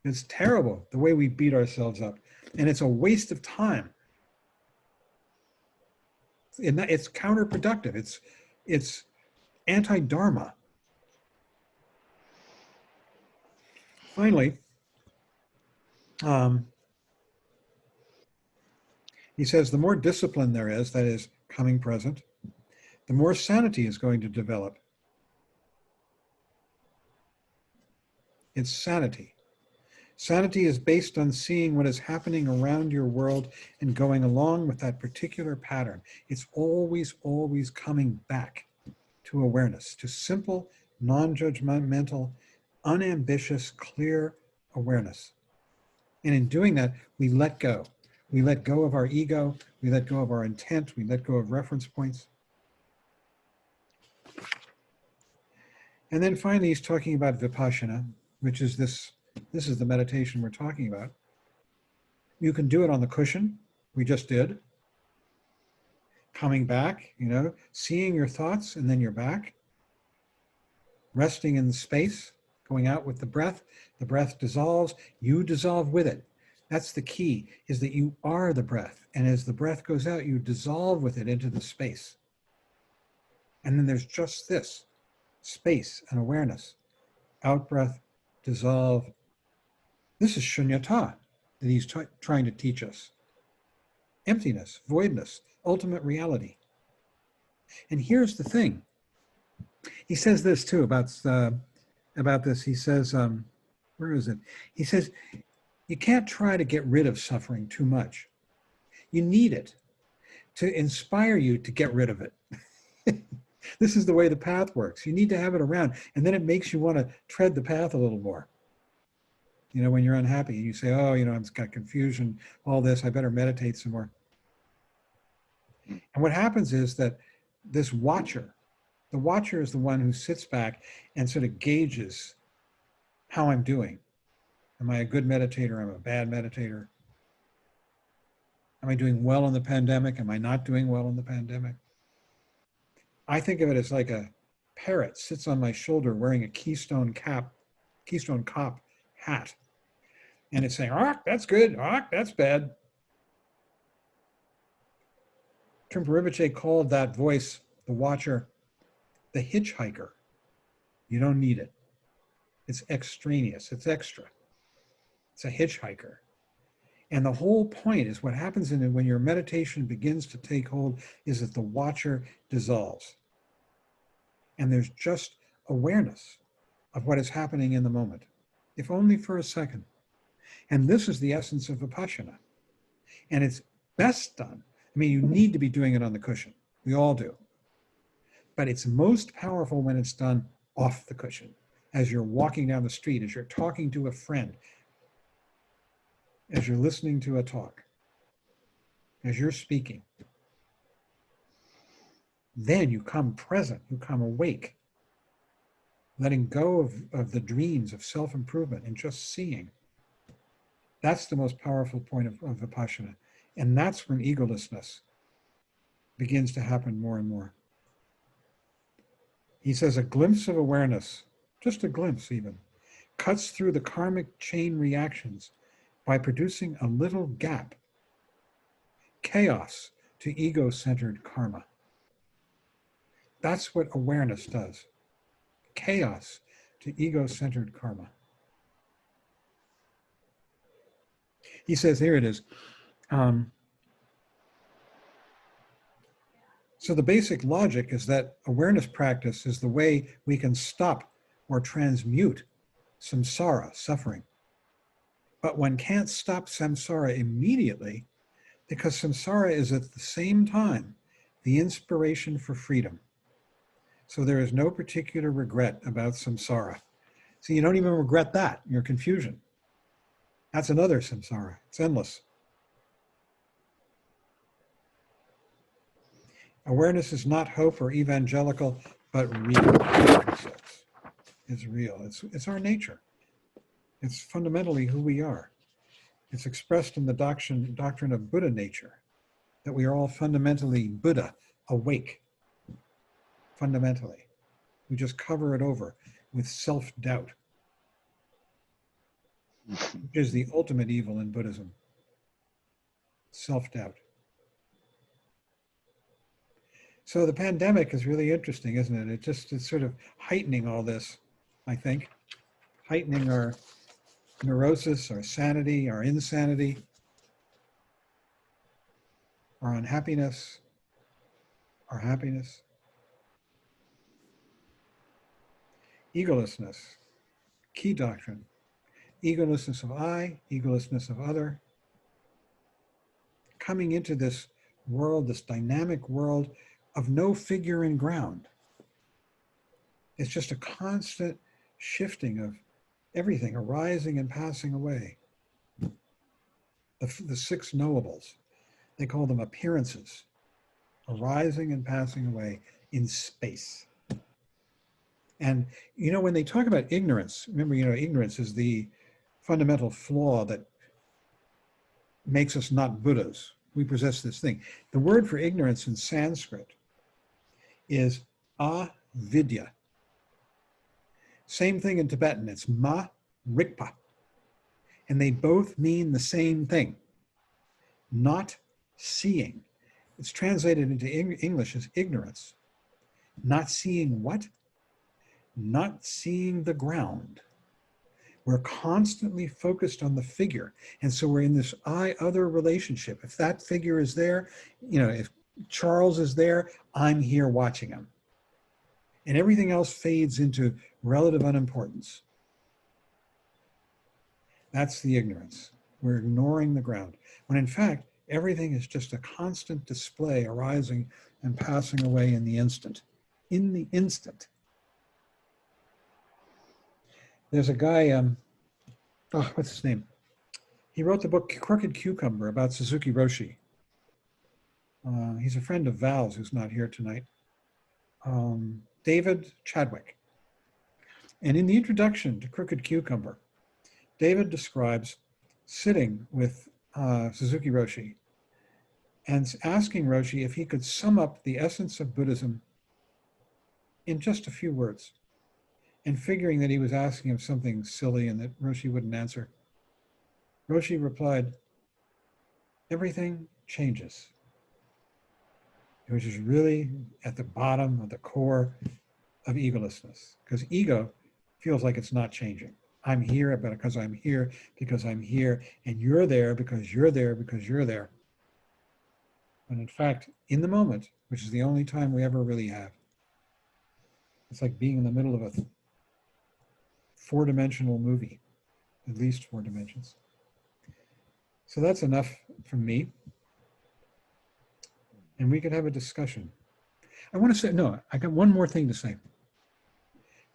[SPEAKER 1] It's terrible the way we beat ourselves up. And it's a waste of time. It's counterproductive. It's anti-Dharma. Finally, he says the more discipline there is, that is coming present, the more sanity is going to develop. It's sanity. Sanity is based on seeing what is happening around your world and going along with that particular pattern. It's always, always coming back to awareness, to simple, non-judgmental, unambitious, clear awareness. And in doing that, we let go. We let go of our ego. We let go of our intent. We let go of reference points. And then finally, he's talking about vipassana, which is this is the meditation we're talking about. You can do it on the cushion. We just did. Coming back, you know, seeing your thoughts and then you're back. Resting in the space, going out with the breath. The breath dissolves. You dissolve with it. That's the key, is that you are the breath. And as the breath goes out, you dissolve with it into the space. And then there's just this, space and awareness. Out breath, dissolve. This is shunyata that he's trying to teach us. Emptiness, voidness, ultimate reality. And here's the thing. He says this too about this. He says, where is it? He says, you can't try to get rid of suffering too much. You need it to inspire you to get rid of it. This is the way the path works. You need to have it around, and then it makes you want to tread the path a little more. You know, when you're unhappy, you say, oh, you know, I've got confusion, all this, I better meditate some more. And what happens is that this watcher, the watcher is the one who sits back and sort of gauges how I'm doing. Am I a good meditator? Am I a bad meditator? Am I doing well in the pandemic? Am I not doing well in the pandemic? I think of it as like a parrot sits on my shoulder wearing a Keystone Cop hat. And it's saying, ah, that's good, ah, that's bad. Trungpa Rinpoche called that voice, the watcher, the hitchhiker. You don't need it. It's extraneous, it's extra. It's a hitchhiker. And the whole point is what happens when your meditation begins to take hold is that the watcher dissolves. And there's just awareness of what is happening in the moment. if only for a second. And this is the essence of Vipassana. And it's best done. I mean, you need to be doing it on the cushion. We all do. But it's most powerful when it's done off the cushion, as you're walking down the street, as you're talking to a friend, as you're listening to a talk, as you're speaking. Then you come present, you come awake, letting go of the dreams of self-improvement and just seeing. That's the most powerful point of Vipassana. And that's when egolessness begins to happen more and more. He says a glimpse of awareness, just a glimpse even, cuts through the karmic chain reactions by producing a little gap, chaos to ego-centered karma. That's what awareness does. Chaos to ego-centered karma. He says, here it is. So the basic logic is that awareness practice is the way we can stop or transmute samsara, suffering. But one can't stop samsara immediately because samsara is at the same time the inspiration for freedom. So there is no particular regret about samsara. So you don't even regret that, your confusion. That's another samsara. It's endless. Awareness is not hope or evangelical, but real. It's real. It's our nature. It's fundamentally who we are. It's expressed in the doctrine of Buddha nature, that we are all fundamentally Buddha, awake, fundamentally. We just cover it over with self-doubt, which is the ultimate evil in Buddhism. Self-doubt. So the pandemic is really interesting, isn't it? It's sort of heightening all this, I think. Heightening our neurosis, our sanity, our insanity, our unhappiness, our happiness. Egolessness, key doctrine. Egolessness of I, egolessness of other. Coming into this world, this dynamic world of no figure in ground. It's just a constant shifting of everything arising and passing away. The six knowables, they call them appearances, arising and passing away in space. And, you know, when they talk about ignorance, remember, you know, ignorance is the fundamental flaw that makes us not Buddhas. We possess this thing. The word for ignorance in Sanskrit is avidya. Same thing in Tibetan, it's ma rikpa. And they both mean the same thing, not seeing. It's translated into English as ignorance. Not seeing what? Not seeing the ground. We're constantly focused on the figure. And so we're in this I-other relationship. If that figure is there, you know, if Charles is there, I'm here watching him. And everything else fades into relative unimportance. That's the ignorance. We're ignoring the ground. When in fact, everything is just a constant display arising and passing away in the instant. In the instant. There's a guy, what's his name? He wrote the book Crooked Cucumber about Suzuki Roshi. He's a friend of Val's who's not here tonight. David Chadwick. And in the introduction to Crooked Cucumber, David describes sitting with Suzuki Roshi and asking Roshi if he could sum up the essence of Buddhism in just a few words, and figuring that he was asking him something silly and that Roshi wouldn't answer. Roshi replied, everything changes, which is really at the bottom of the core of egolessness, because ego feels like it's not changing. I'm here because I'm here, because I'm here, and you're there because you're there, because you're there. When in fact, in the moment, which is the only time we ever really have, it's like being in the middle of a four-dimensional movie. at least 4 dimensions. So that's enough from me. And we could have a discussion. I want to say, no, I got one more thing to say.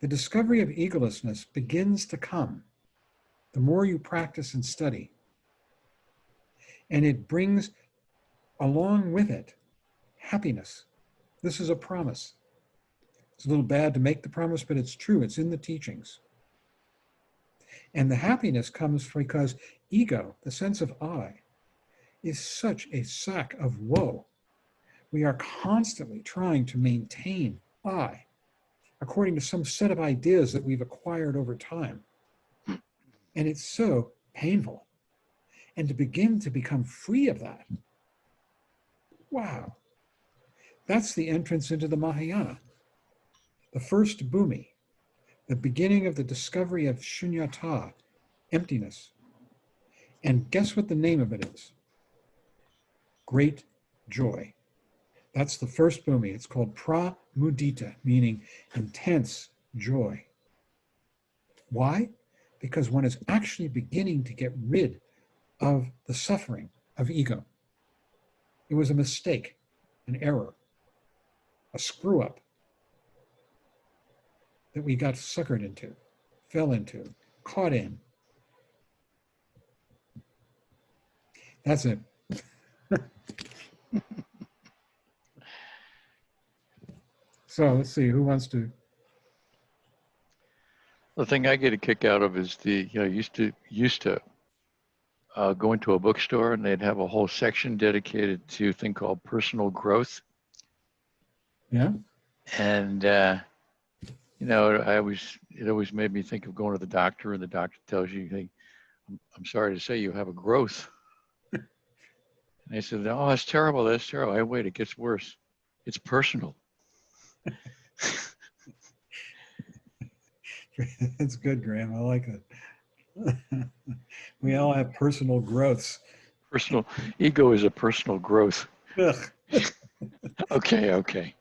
[SPEAKER 1] The discovery of egolessness begins to come the more you practice and study. And it brings along with it happiness. This is a promise. It's a little bad to make the promise, but it's true. It's in the teachings. And the happiness comes because ego, the sense of I, is such a sack of woe. We are constantly trying to maintain I according to some set of ideas that we've acquired over time. And it's so painful. And to begin to become free of that, wow, that's the entrance into the Mahayana, the first bhumi, the beginning of the discovery of shunyata, emptiness. And guess what the name of it is? Great joy. That's the first bhumi. It's called pramudita, meaning intense joy. Why? Because one is actually beginning to get rid of the suffering of ego. It was a mistake, an error, a screw up that we got suckered into, fell into, caught in. That's it. So let's see, who wants to?
[SPEAKER 6] The thing I get a kick out of is used to go into a bookstore and they'd have a whole section dedicated to a thing called personal growth.
[SPEAKER 1] Yeah.
[SPEAKER 6] And it always made me think of going to the doctor, and the doctor tells you, hey, I'm sorry to say you have a growth. And I said, oh, that's terrible. That's terrible. Hey, wait, it gets worse. It's personal.
[SPEAKER 1] That's good, Graham. I like it. We all have personal growths.
[SPEAKER 6] Personal ego is a personal growth.
[SPEAKER 1] Ugh.
[SPEAKER 6] Okay.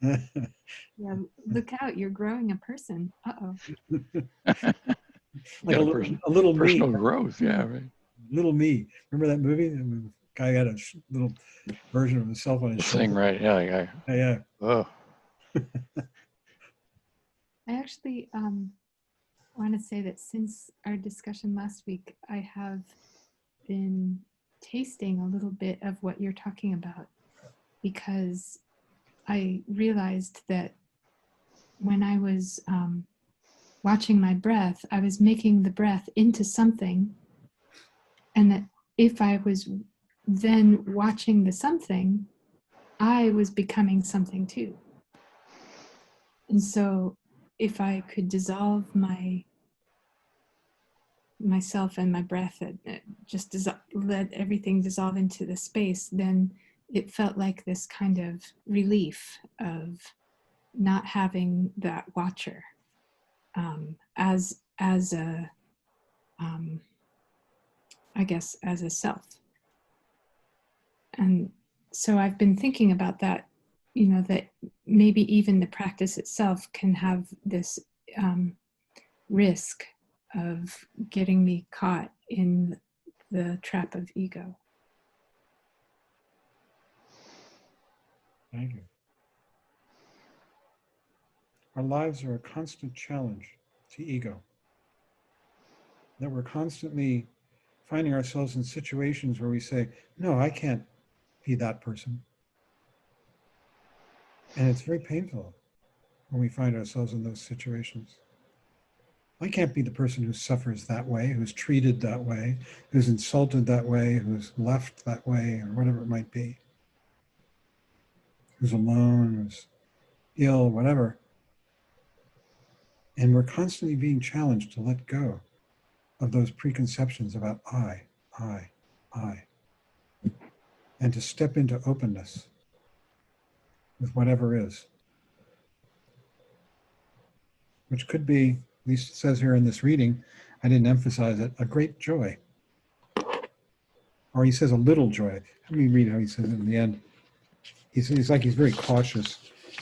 [SPEAKER 8] Yeah, look out, you're growing a person. Uh-oh.
[SPEAKER 1] Like a little
[SPEAKER 6] personal
[SPEAKER 1] me.
[SPEAKER 6] growth, yeah, right.
[SPEAKER 1] Little me. Remember that movie? The guy had a little version of himself on his shoulder.
[SPEAKER 6] Thing, right? Yeah.
[SPEAKER 1] Yeah.
[SPEAKER 6] Oh.
[SPEAKER 8] I actually want to say that since our discussion last week, I have been tasting a little bit of what you're talking about, because I realized that when I was watching my breath, I was making the breath into something, and that if I was then watching the something, I was becoming something too. And so if I could dissolve myself and my breath, just let everything dissolve into the space, then it felt like this kind of relief of not having that watcher as a I guess as a self. And so I've been thinking about that, that maybe even the practice itself can have this risk of getting me caught in the trap of ego.
[SPEAKER 1] Thank you. Our lives are a constant challenge to ego. That we're constantly finding ourselves in situations where we say, no, I can't be that person. And it's very painful when we find ourselves in those situations. I can't be the person who suffers that way, who's treated that way, who's insulted that way, who's left that way, or whatever it might be. Who's alone, who's ill, whatever. And we're constantly being challenged to let go of those preconceptions about I, and to step into openness with whatever is. Which could be, at least it says here in this reading, I didn't emphasize it, a great joy. Or he says a little joy. Let me read how he says it in the end. He's like, he's very cautious,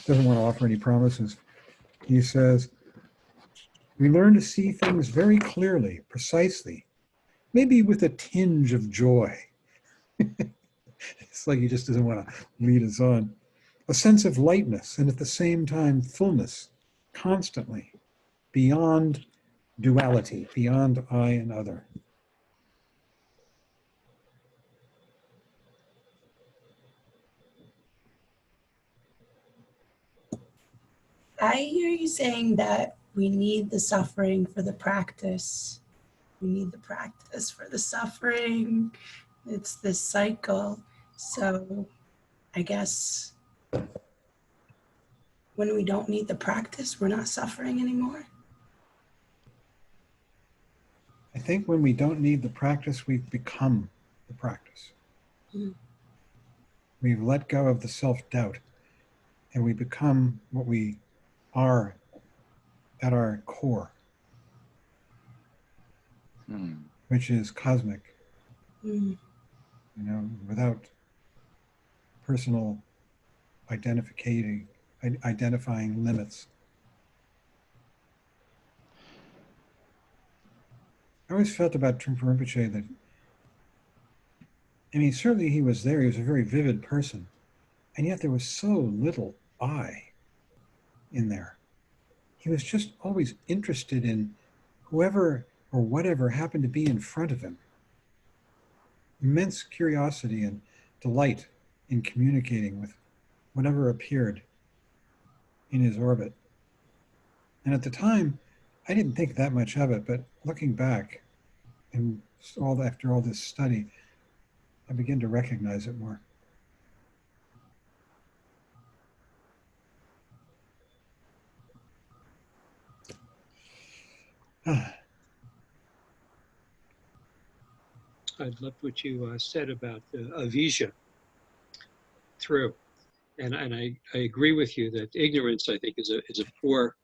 [SPEAKER 1] doesn't want to offer any promises. He says, We learn to see things very clearly, precisely, maybe with a tinge of joy. It's like he just doesn't want to lead us on. A sense of lightness and at the same time fullness, constantly, beyond duality, beyond I and other.
[SPEAKER 3] I hear you saying that we need the suffering for the practice. We need the practice for the suffering. It's this cycle. So I guess when we don't need the practice, we're not suffering anymore.
[SPEAKER 1] I think when we don't need the practice, we've become the practice.
[SPEAKER 3] Mm.
[SPEAKER 1] We've let go of the self-doubt and we become what we are at our core, which is cosmic,
[SPEAKER 3] Mm.
[SPEAKER 1] without personal identifying limits. I always felt about Trungpa Rinpoche that, certainly he was there, he was a very vivid person, and yet there was so little I in there. He was just always interested in whoever or whatever happened to be in front of him. Immense curiosity and delight in communicating with whatever appeared in his orbit. And at the time, I didn't think that much of it, but looking back and after all this study, I begin to recognize it more.
[SPEAKER 9] I loved what you said about avijja, through. And I agree with you that ignorance, I think, is a poor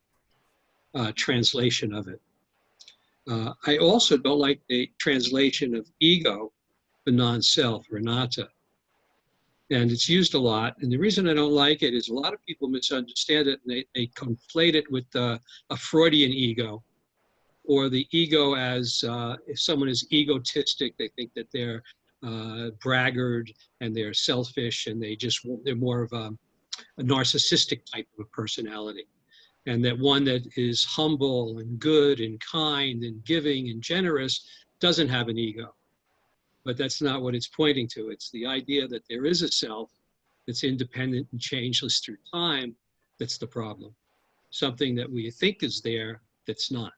[SPEAKER 9] translation of it. I also don't like the translation of ego, the non-self, or anatta. And it's used a lot. And the reason I don't like it is a lot of people misunderstand it and they conflate it with a Freudian ego, or the ego as if someone is egotistic, they think that they're braggart and they're selfish and they're more of a narcissistic type of a personality. And that one that is humble and good and kind and giving and generous doesn't have an ego. But that's not what it's pointing to. It's the idea that there is a self that's independent and changeless through time that's the problem. Something that we think is there that's not.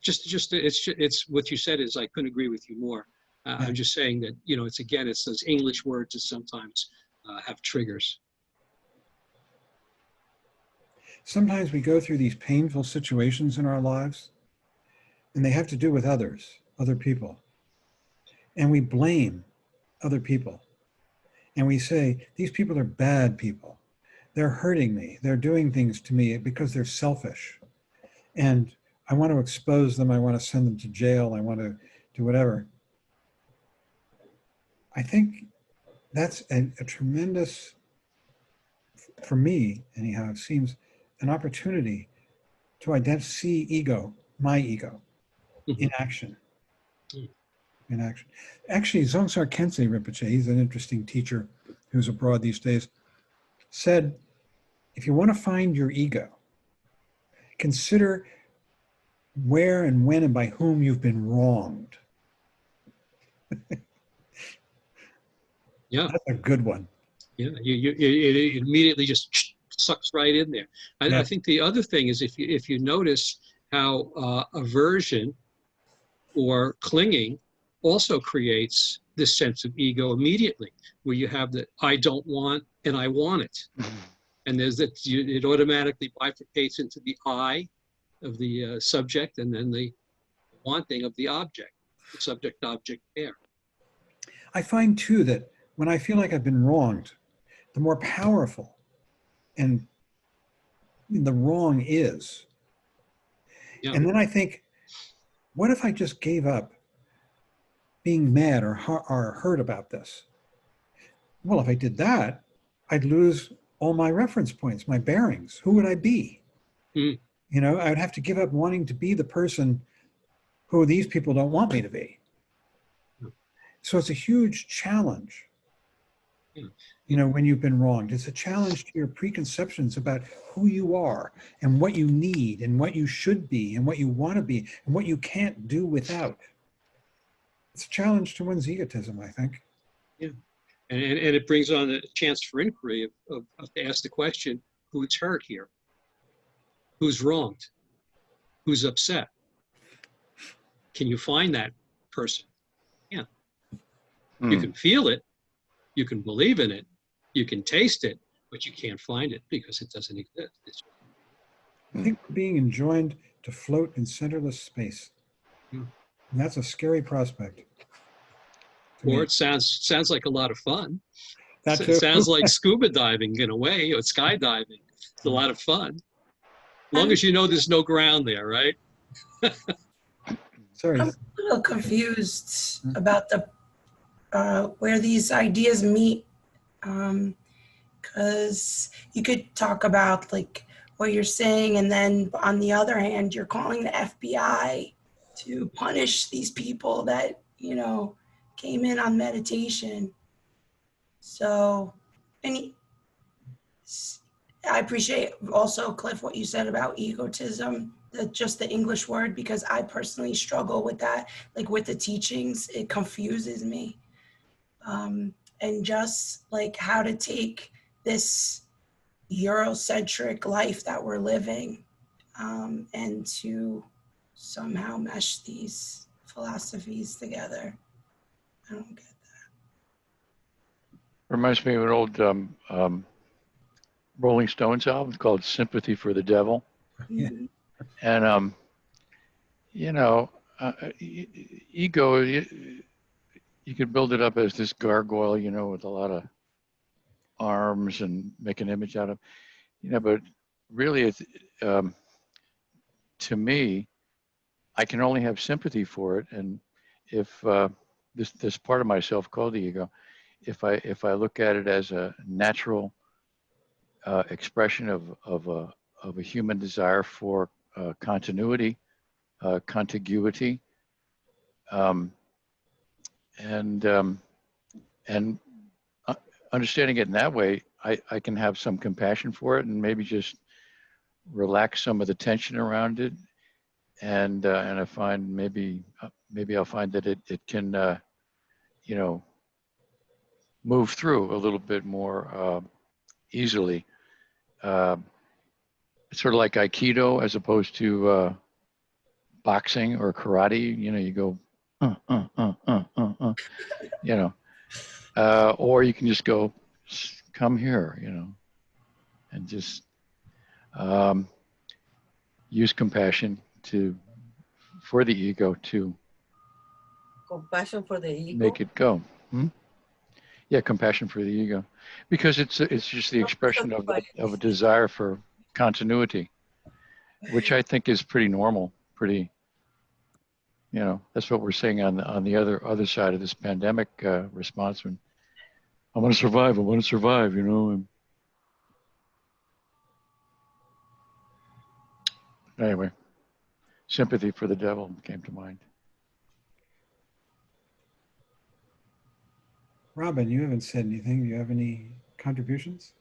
[SPEAKER 9] It's what you said is I couldn't agree with you more. I'm just saying that, it's those English words that sometimes have triggers.
[SPEAKER 1] Sometimes we go through these painful situations in our lives, and they have to do with other people. And we blame other people. And we say, these people are bad people. They're hurting me. They're doing things to me because they're selfish. And I want to expose them. I want to send them to jail. I want to do whatever. I think that's a tremendous, for me anyhow, it seems an opportunity to see ego, my ego, in action. In action. Actually, Dzongtsar Khyentse Rinpoche, he's an interesting teacher who's abroad these days, said, if you want to find your ego, consider where and when and by whom you've been wronged.
[SPEAKER 9] Yeah.
[SPEAKER 1] That's a good one.
[SPEAKER 9] Yeah, it immediately just sucks right in there. I think the other thing is if you notice how aversion or clinging also creates this sense of ego immediately, where you have the I don't want and I want it. And there's that it automatically bifurcates into the I of the subject and then the wanting of the object, the subject-object pair.
[SPEAKER 1] I find too that when I feel like I've been wronged, the more powerful and the wrong is. Yeah. And then I think, what if I just gave up being mad or hurt about this? Well, if I did that, I'd lose all my reference points, my bearings. Who would I be?
[SPEAKER 9] Mm.
[SPEAKER 1] You know, I would have to give up wanting to be the person who these people don't want me to be. So it's a huge challenge, you know, when you've been wronged. It's a challenge to your preconceptions about who you are and what you need and what you should be and what you want to be and what you can't do without. It's a challenge to one's egotism, I think.
[SPEAKER 9] Yeah. And it brings on a chance for inquiry of to ask the question, who's hurt here? Who's wronged? Who's upset? Can you find that person? Yeah. You can feel it. You can believe in it. You can taste it, but you can't find it because it doesn't exist.
[SPEAKER 1] I think we're being enjoined to float in centerless space.
[SPEAKER 9] Hmm.
[SPEAKER 1] And that's a scary prospect. to
[SPEAKER 9] Or
[SPEAKER 1] me.
[SPEAKER 9] it sounds like a lot of fun.
[SPEAKER 1] That
[SPEAKER 9] It
[SPEAKER 1] too.
[SPEAKER 9] sounds like scuba diving in a way, or skydiving. It's a lot of fun. As long as you know there's no ground there, right?
[SPEAKER 1] Sorry.
[SPEAKER 3] I'm a little confused about the where these ideas meet, because you could talk about like what you're saying, and then on the other hand, you're calling the FBI to punish these people that, you know, came in on meditation. So, and I appreciate also, Cliff, what you said about egotism, just the English word, because I personally struggle with that. Like with the teachings, it confuses me. And just like how to take this Eurocentric life that we're living, and to somehow mesh these philosophies together. I don't get
[SPEAKER 6] Reminds me of an old Rolling Stones album called "Sympathy for the Devil,"
[SPEAKER 3] that.
[SPEAKER 1] Yeah.
[SPEAKER 6] and you know, ego. You could build it up as this gargoyle, you know, with a lot of arms and make an image out of, you know, but really, it's to me, I can only have sympathy for it, and if this part of myself called the ego, if I look at it as a natural expression of a human desire for continuity, contiguity, and understanding it in that way, I can have some compassion for it and maybe just relax some of the tension around it, and I find maybe I'll find that it can you know, move through a little bit more easily. It's sort of like Aikido as opposed to boxing or karate. You know, you go, you know, or you can just go, come here, you know, and just use compassion for the ego to
[SPEAKER 10] Compassion for the ego.
[SPEAKER 6] make it go. Yeah, compassion for the ego, because it's just the expression of a desire for continuity, which I think is pretty normal, pretty, you know, that's what we're saying on the other side of this pandemic response. When I want to survive, you know. And anyway, sympathy for the devil came to mind.
[SPEAKER 1] Robin, you haven't said anything. Do you have any contributions?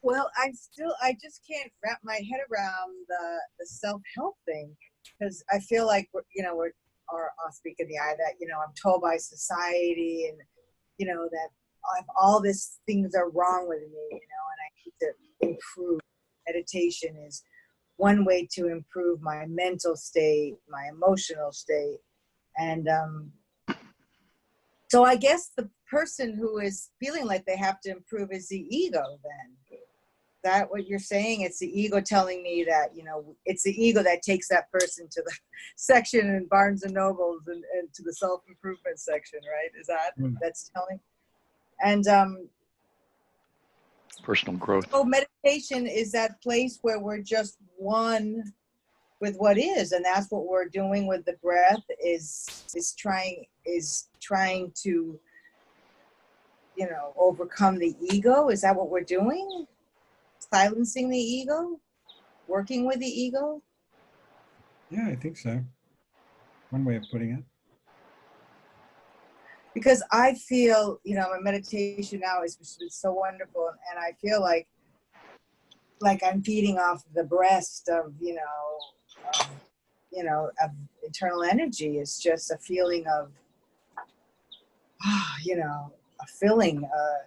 [SPEAKER 10] Well, I just can't wrap my head around the self-help thing, because I feel like I'll speak in the eye that, you know, I'm told by society and, you know, that all these things are wrong with me, you know, and I need to improve. Meditation is one way to improve my mental state, my emotional state. And so I guess the person who is feeling like they have to improve is the ego then. Is that what you're saying? It's the ego telling me that, you know, it's the ego that takes that person to the section in Barnes and Nobles and to the self-improvement section, right? Is that, that's telling? And
[SPEAKER 6] Personal growth.
[SPEAKER 10] so meditation is that place where we're just one with what is, and that's what we're doing with the breath is trying to overcome the ego? Is that what we're doing? Silencing the ego? Working with the ego?
[SPEAKER 1] Yeah, I think so. One way of putting it.
[SPEAKER 10] Because I feel, my meditation now has been so wonderful, and I feel like I'm feeding off the breast of, of internal energy. It's just a feeling of, a feeling, a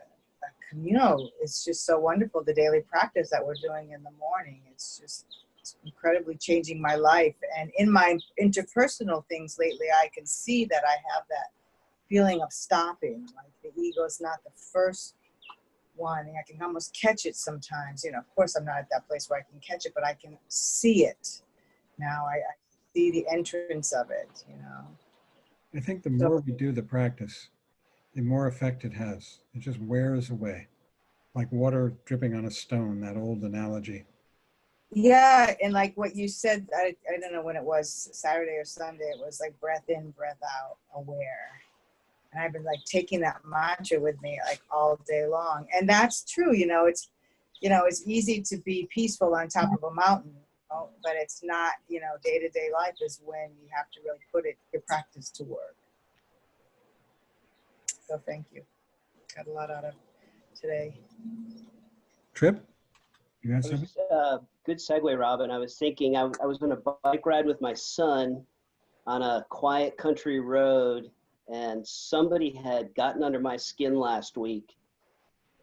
[SPEAKER 10] communal. It's just so wonderful, the daily practice that we're doing in the morning. It's incredibly changing my life. And in my interpersonal things lately, I can see that I have that feeling of stopping. Like the ego is not the first one. I can almost catch it sometimes. Of course, I'm not at that place where I can catch it, but I can see it. Now I see the entrance of it,
[SPEAKER 1] I think the more we do the practice, the more effect it has. It just wears away. Like water dripping on a stone, that old analogy.
[SPEAKER 10] Yeah, and like what you said, I don't know when it was, Saturday or Sunday, it was like breath in, breath out, aware. And I've been like taking that mantra with me like all day long. And that's true, it's easy to be peaceful on top of a mountain, but it's not, day-to-day life is when you have to really put your practice to work. So thank you. Got a lot out of today.
[SPEAKER 1] Trip? You had something?
[SPEAKER 5] Good segue, Robin. I was thinking I was on a bike ride with my son on a quiet country road, and somebody had gotten under my skin last week,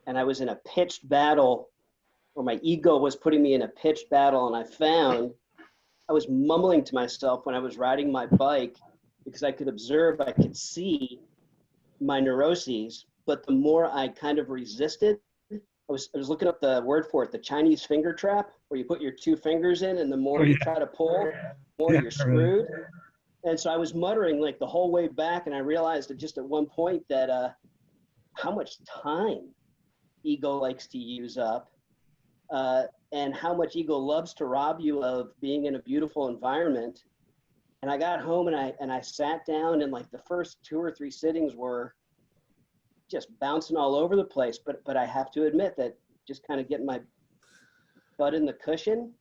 [SPEAKER 5] and I was in a pitched battle, or my ego was putting me in a pitched battle, and I found I was mumbling to myself when I was riding my bike because I could observe, I could see my neuroses, but the more I kind of resisted, I was looking up the word for it, the Chinese finger trap, where you put your two fingers in, and the more you try to pull, the more you're screwed. And so I was muttering like the whole way back, and I realized that just at one point that how much time ego likes to use up, and how much ego loves to rob you of being in a beautiful environment. And I got home and I sat down, and like the first 2 or 3 sittings were just bouncing all over the place. But I have to admit that just kind of getting my butt in the cushion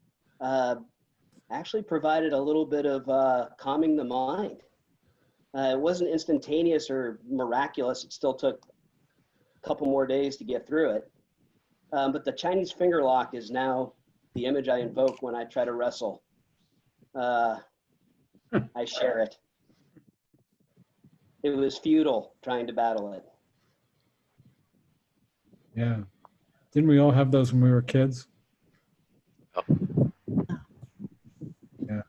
[SPEAKER 5] actually provided a little bit of calming the mind. It wasn't instantaneous or miraculous. It still took a couple more days to get through it. But the Chinese finger lock is now the image I invoke when I try to wrestle. I share it. It was futile trying to battle it.
[SPEAKER 1] Yeah. Didn't we all have those when we were kids? Yeah.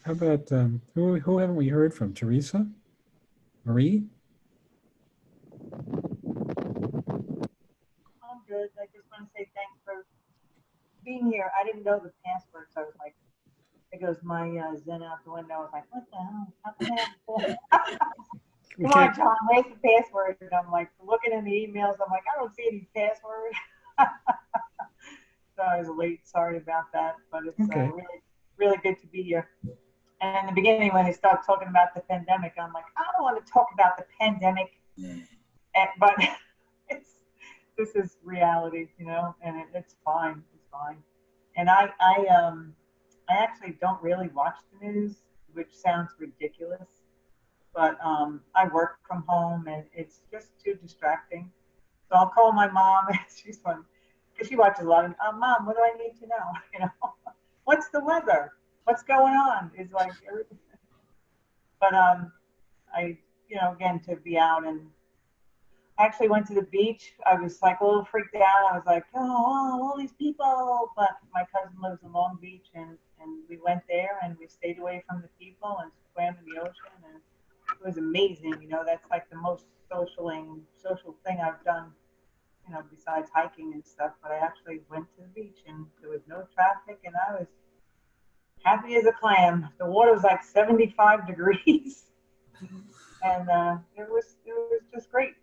[SPEAKER 1] How about, who haven't we heard from? Teresa? Marie?
[SPEAKER 11] I'm good. I just want to say thanks for being here. I didn't know the password, so I was like, there goes my Zen out the window. I was like, what the hell? How can I have Come on, John, where's the password? And I'm like looking in the emails. I'm like, I don't see any password. So I was late. Sorry about that. But it's really, really good to be here. And in the beginning, when they started talking about the pandemic, I'm like, I don't want to talk about the pandemic. But this is reality, and it's fine. It's fine. And I actually don't really watch the news, which sounds ridiculous. But I work from home, and it's just too distracting. So I'll call my mom, and she's fun, because she watches a lot of, Mom, what do I need to know? What's the weather? What's going on? Is like everything. But I, again, to be out, and I actually went to the beach. I was like a little freaked out. I was like, oh, all these people. But my cousin lives in Long Beach, and we went there, and we stayed away from the people and swam in the ocean, and it was amazing. That's like the most social thing I've done, besides hiking and stuff. But I actually went to the beach, and there was no traffic, and I was happy as a clam. The water was like 75 degrees, and it was just great.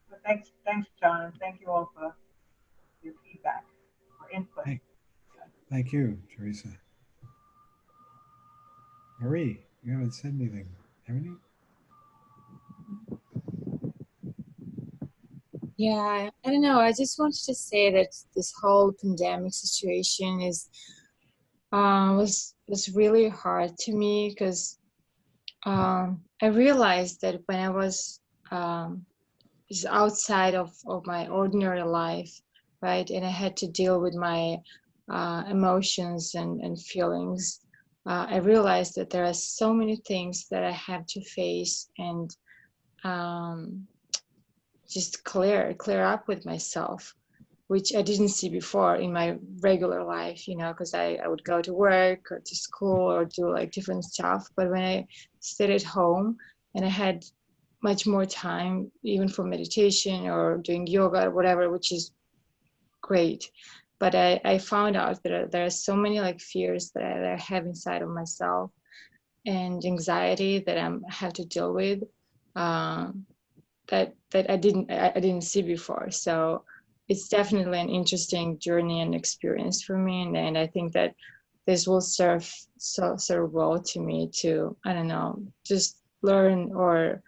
[SPEAKER 11] But thanks, John, and thank you all for your feedback or input.
[SPEAKER 1] Thank you, Teresa. Marie, you haven't said anything, haven't you?
[SPEAKER 12] Yeah, I don't know. I just wanted to say that this whole pandemic situation was really hard to me because I realized that when I was is outside of my ordinary life, right, and I had to deal with my emotions and feelings. I realized that there are so many things that I have to face and um, just clear up with myself, which I didn't see before in my regular life, you know, because I would go to work or to school or do like different stuff. But when I stayed at home and I had much more time, even for meditation or doing yoga or whatever, which is great. But I found out that there are so many like fears that I have inside of myself and anxiety that I have to deal with. That I didn't see before. So it's definitely an interesting journey and experience for me, and I think that this will serve well to me to, I don't know, just learn or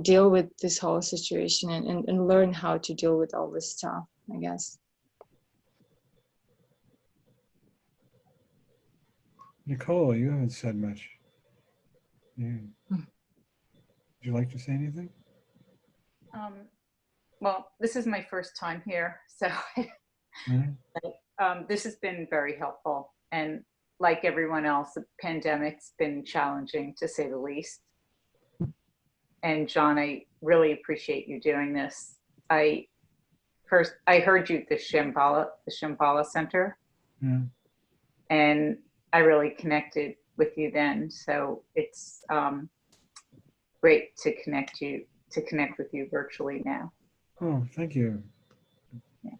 [SPEAKER 12] deal with this whole situation and learn how to deal with all this stuff, I guess.
[SPEAKER 1] Nicole, you haven't said much. Yeah.
[SPEAKER 12] Hmm.
[SPEAKER 1] Would you like to say anything?
[SPEAKER 13] Well, this is my first time here, so
[SPEAKER 1] Mhm.
[SPEAKER 13] this has been very helpful. And like everyone else, the pandemic's been challenging to say the least. And John, I really appreciate you doing this. I heard you at the Shambhala Center,
[SPEAKER 1] Yeah.
[SPEAKER 13] and I really connected with you then. So it's great to connect with you virtually now.
[SPEAKER 1] Oh, thank you.
[SPEAKER 13] Yeah.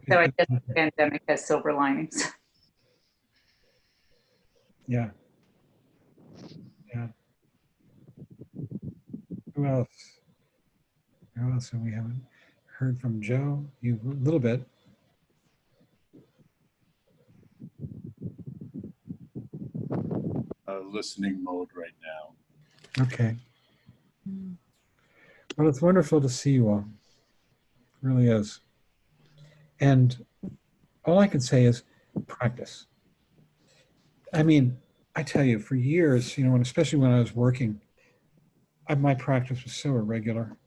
[SPEAKER 13] So I guess the pandemic has silver linings.
[SPEAKER 1] Yeah. Yeah. Who else? Who else have we haven't heard from? Joe? You a little bit.
[SPEAKER 2] Listening mode right now.
[SPEAKER 1] Okay. Well, it's wonderful to see you all. It really is. And all I can say is practice. I mean, I tell you, for years, you know, and especially when I was working, my practice was so irregular.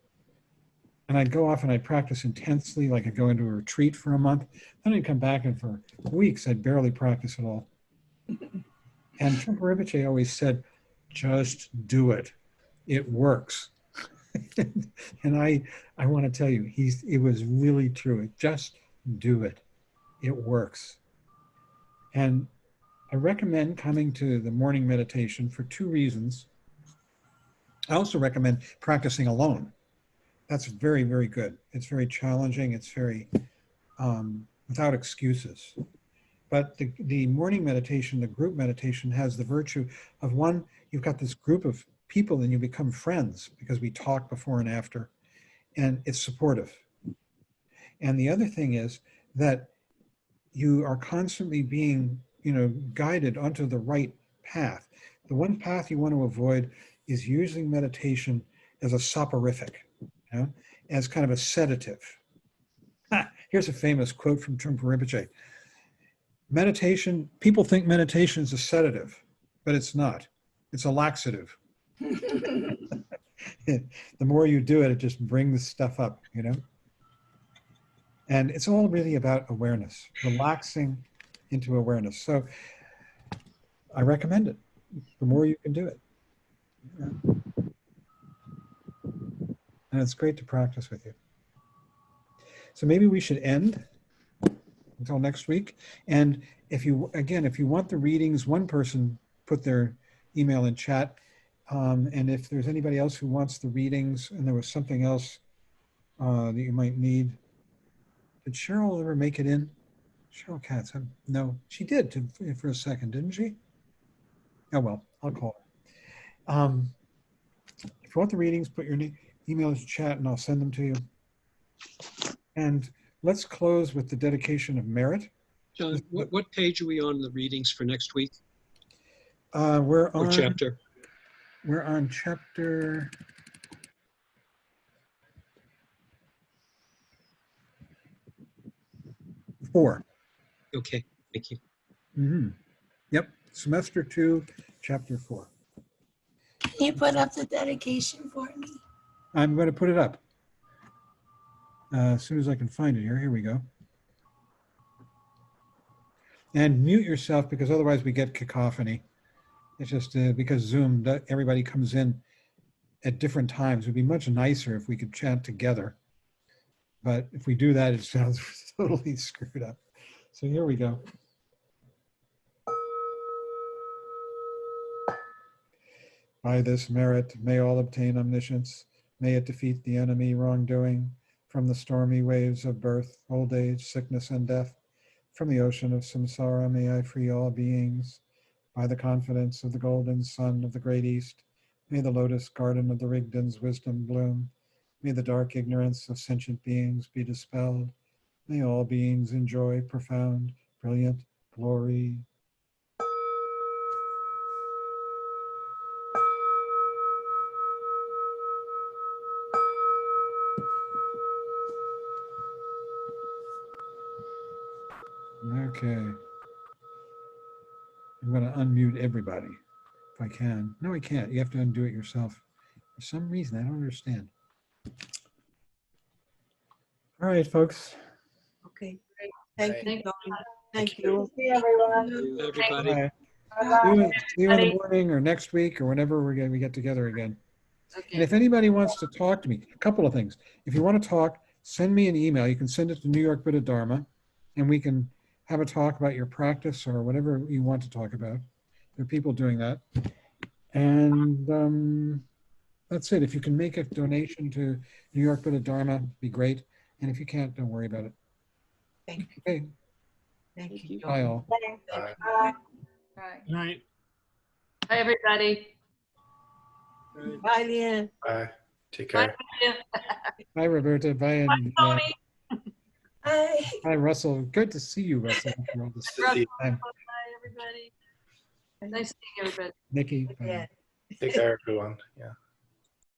[SPEAKER 1] And I'd go off and I'd practice intensely, like I'd go into a retreat for a month. Then I'd come back and for weeks, I'd barely practice at all. And Trungpa Rinpoche always said, just do it. It works. And I want to tell you, it was really true. Just do it. It works. And I recommend coming to the morning meditation for two reasons. I also recommend practicing alone. That's very, very good. It's very challenging. It's very without excuses. But the morning meditation, the group meditation, has the virtue of, one, you've got this group of people and you become friends because we talk before and after, and it's supportive. And the other thing is that you are constantly being, you know, guided onto the right path. The one path you want to avoid is using meditation as a soporific, you know, as kind of a sedative. Here's a famous quote from Trungpa Rinpoche. Meditation, people think meditation is a sedative, but it's not. It's a laxative. The more you do it, it just brings stuff up, you know? And it's all really about awareness, relaxing into awareness. So I recommend it. The more you can do it. Yeah. And it's great to practice with you. So maybe we should end until next week. And if you want the readings, one person put their email in chat. And if there's anybody else who wants the readings, and there was something else that you might need. Did Cheryl ever make it in? Cheryl Katz, no, she did for a second, didn't she? Oh, well, I'll call her. If you want the readings, put your email in the chat and I'll send them to you. And let's close with the dedication of merit.
[SPEAKER 9] John, what page are we on the readings for next week?
[SPEAKER 1] We're
[SPEAKER 9] or
[SPEAKER 1] on
[SPEAKER 9] chapter?
[SPEAKER 1] We're on chapter 4.
[SPEAKER 9] Okay, thank you.
[SPEAKER 1] Mm-hmm. Yep, semester 2, chapter 4.
[SPEAKER 3] Can you put up the dedication for me?
[SPEAKER 1] I'm going to put it up as soon as I can find it here. Here we go. And mute yourself because otherwise we get cacophony. It's just because Zoom, everybody comes in at different times. It would be much nicer if we could chat together. But if we do that, it sounds totally screwed up. So here we go. By this merit, may all obtain omniscience. May it defeat the enemy wrongdoing. From the stormy waves of birth, old age, sickness, and death. From the ocean of samsara, may I free all beings. By the confidence of the golden sun of the great east, may the lotus garden of the Rigdon's wisdom bloom. May the dark ignorance of sentient beings be dispelled. May all beings enjoy profound, brilliant glory. Okay. I'm going to unmute everybody if I can. No, I can't. You have to undo it yourself. For some reason, I don't understand. All right, folks.
[SPEAKER 10] Okay. Thank you,
[SPEAKER 4] Right.
[SPEAKER 10] Tony. Thank you.
[SPEAKER 11] See everyone.
[SPEAKER 9] Everybody.
[SPEAKER 1] Bye.
[SPEAKER 11] Bye-bye.
[SPEAKER 1] See you in the morning or next week or whenever we get together again. And
[SPEAKER 14] Okay.
[SPEAKER 1] if anybody wants to talk to me, a couple of things. If you want to talk, send me an email. You can send it to New York Buddha Dharma, and we can have a talk about your practice or whatever you want to talk about. There are people doing that. And that's it. If you can make a donation to New York Buddha Dharma, be great. And if you can't, don't worry about it.
[SPEAKER 10] Thank you.
[SPEAKER 1] Okay.
[SPEAKER 10] Thank you.
[SPEAKER 1] Bye all.
[SPEAKER 11] Thanks.
[SPEAKER 4] Bye.
[SPEAKER 11] Bye.
[SPEAKER 13] Right.
[SPEAKER 7] Good night.
[SPEAKER 14] Bye, everybody.
[SPEAKER 10] Bye, Leanne.
[SPEAKER 4] Bye. Take
[SPEAKER 14] Bye,
[SPEAKER 4] care.
[SPEAKER 14] Lydia.
[SPEAKER 1] Bye, Roberta. Bye,
[SPEAKER 14] Bye,
[SPEAKER 1] and
[SPEAKER 14] Tony.
[SPEAKER 3] Bye.
[SPEAKER 1] bye, Russell. Good to see you, Russell. After all this
[SPEAKER 4] Nice to see you.
[SPEAKER 1] time.
[SPEAKER 14] Bye, everybody. Nice seeing everybody.
[SPEAKER 1] Nikki. Bye.
[SPEAKER 10] Yeah.
[SPEAKER 4] Take care, everyone. Yeah.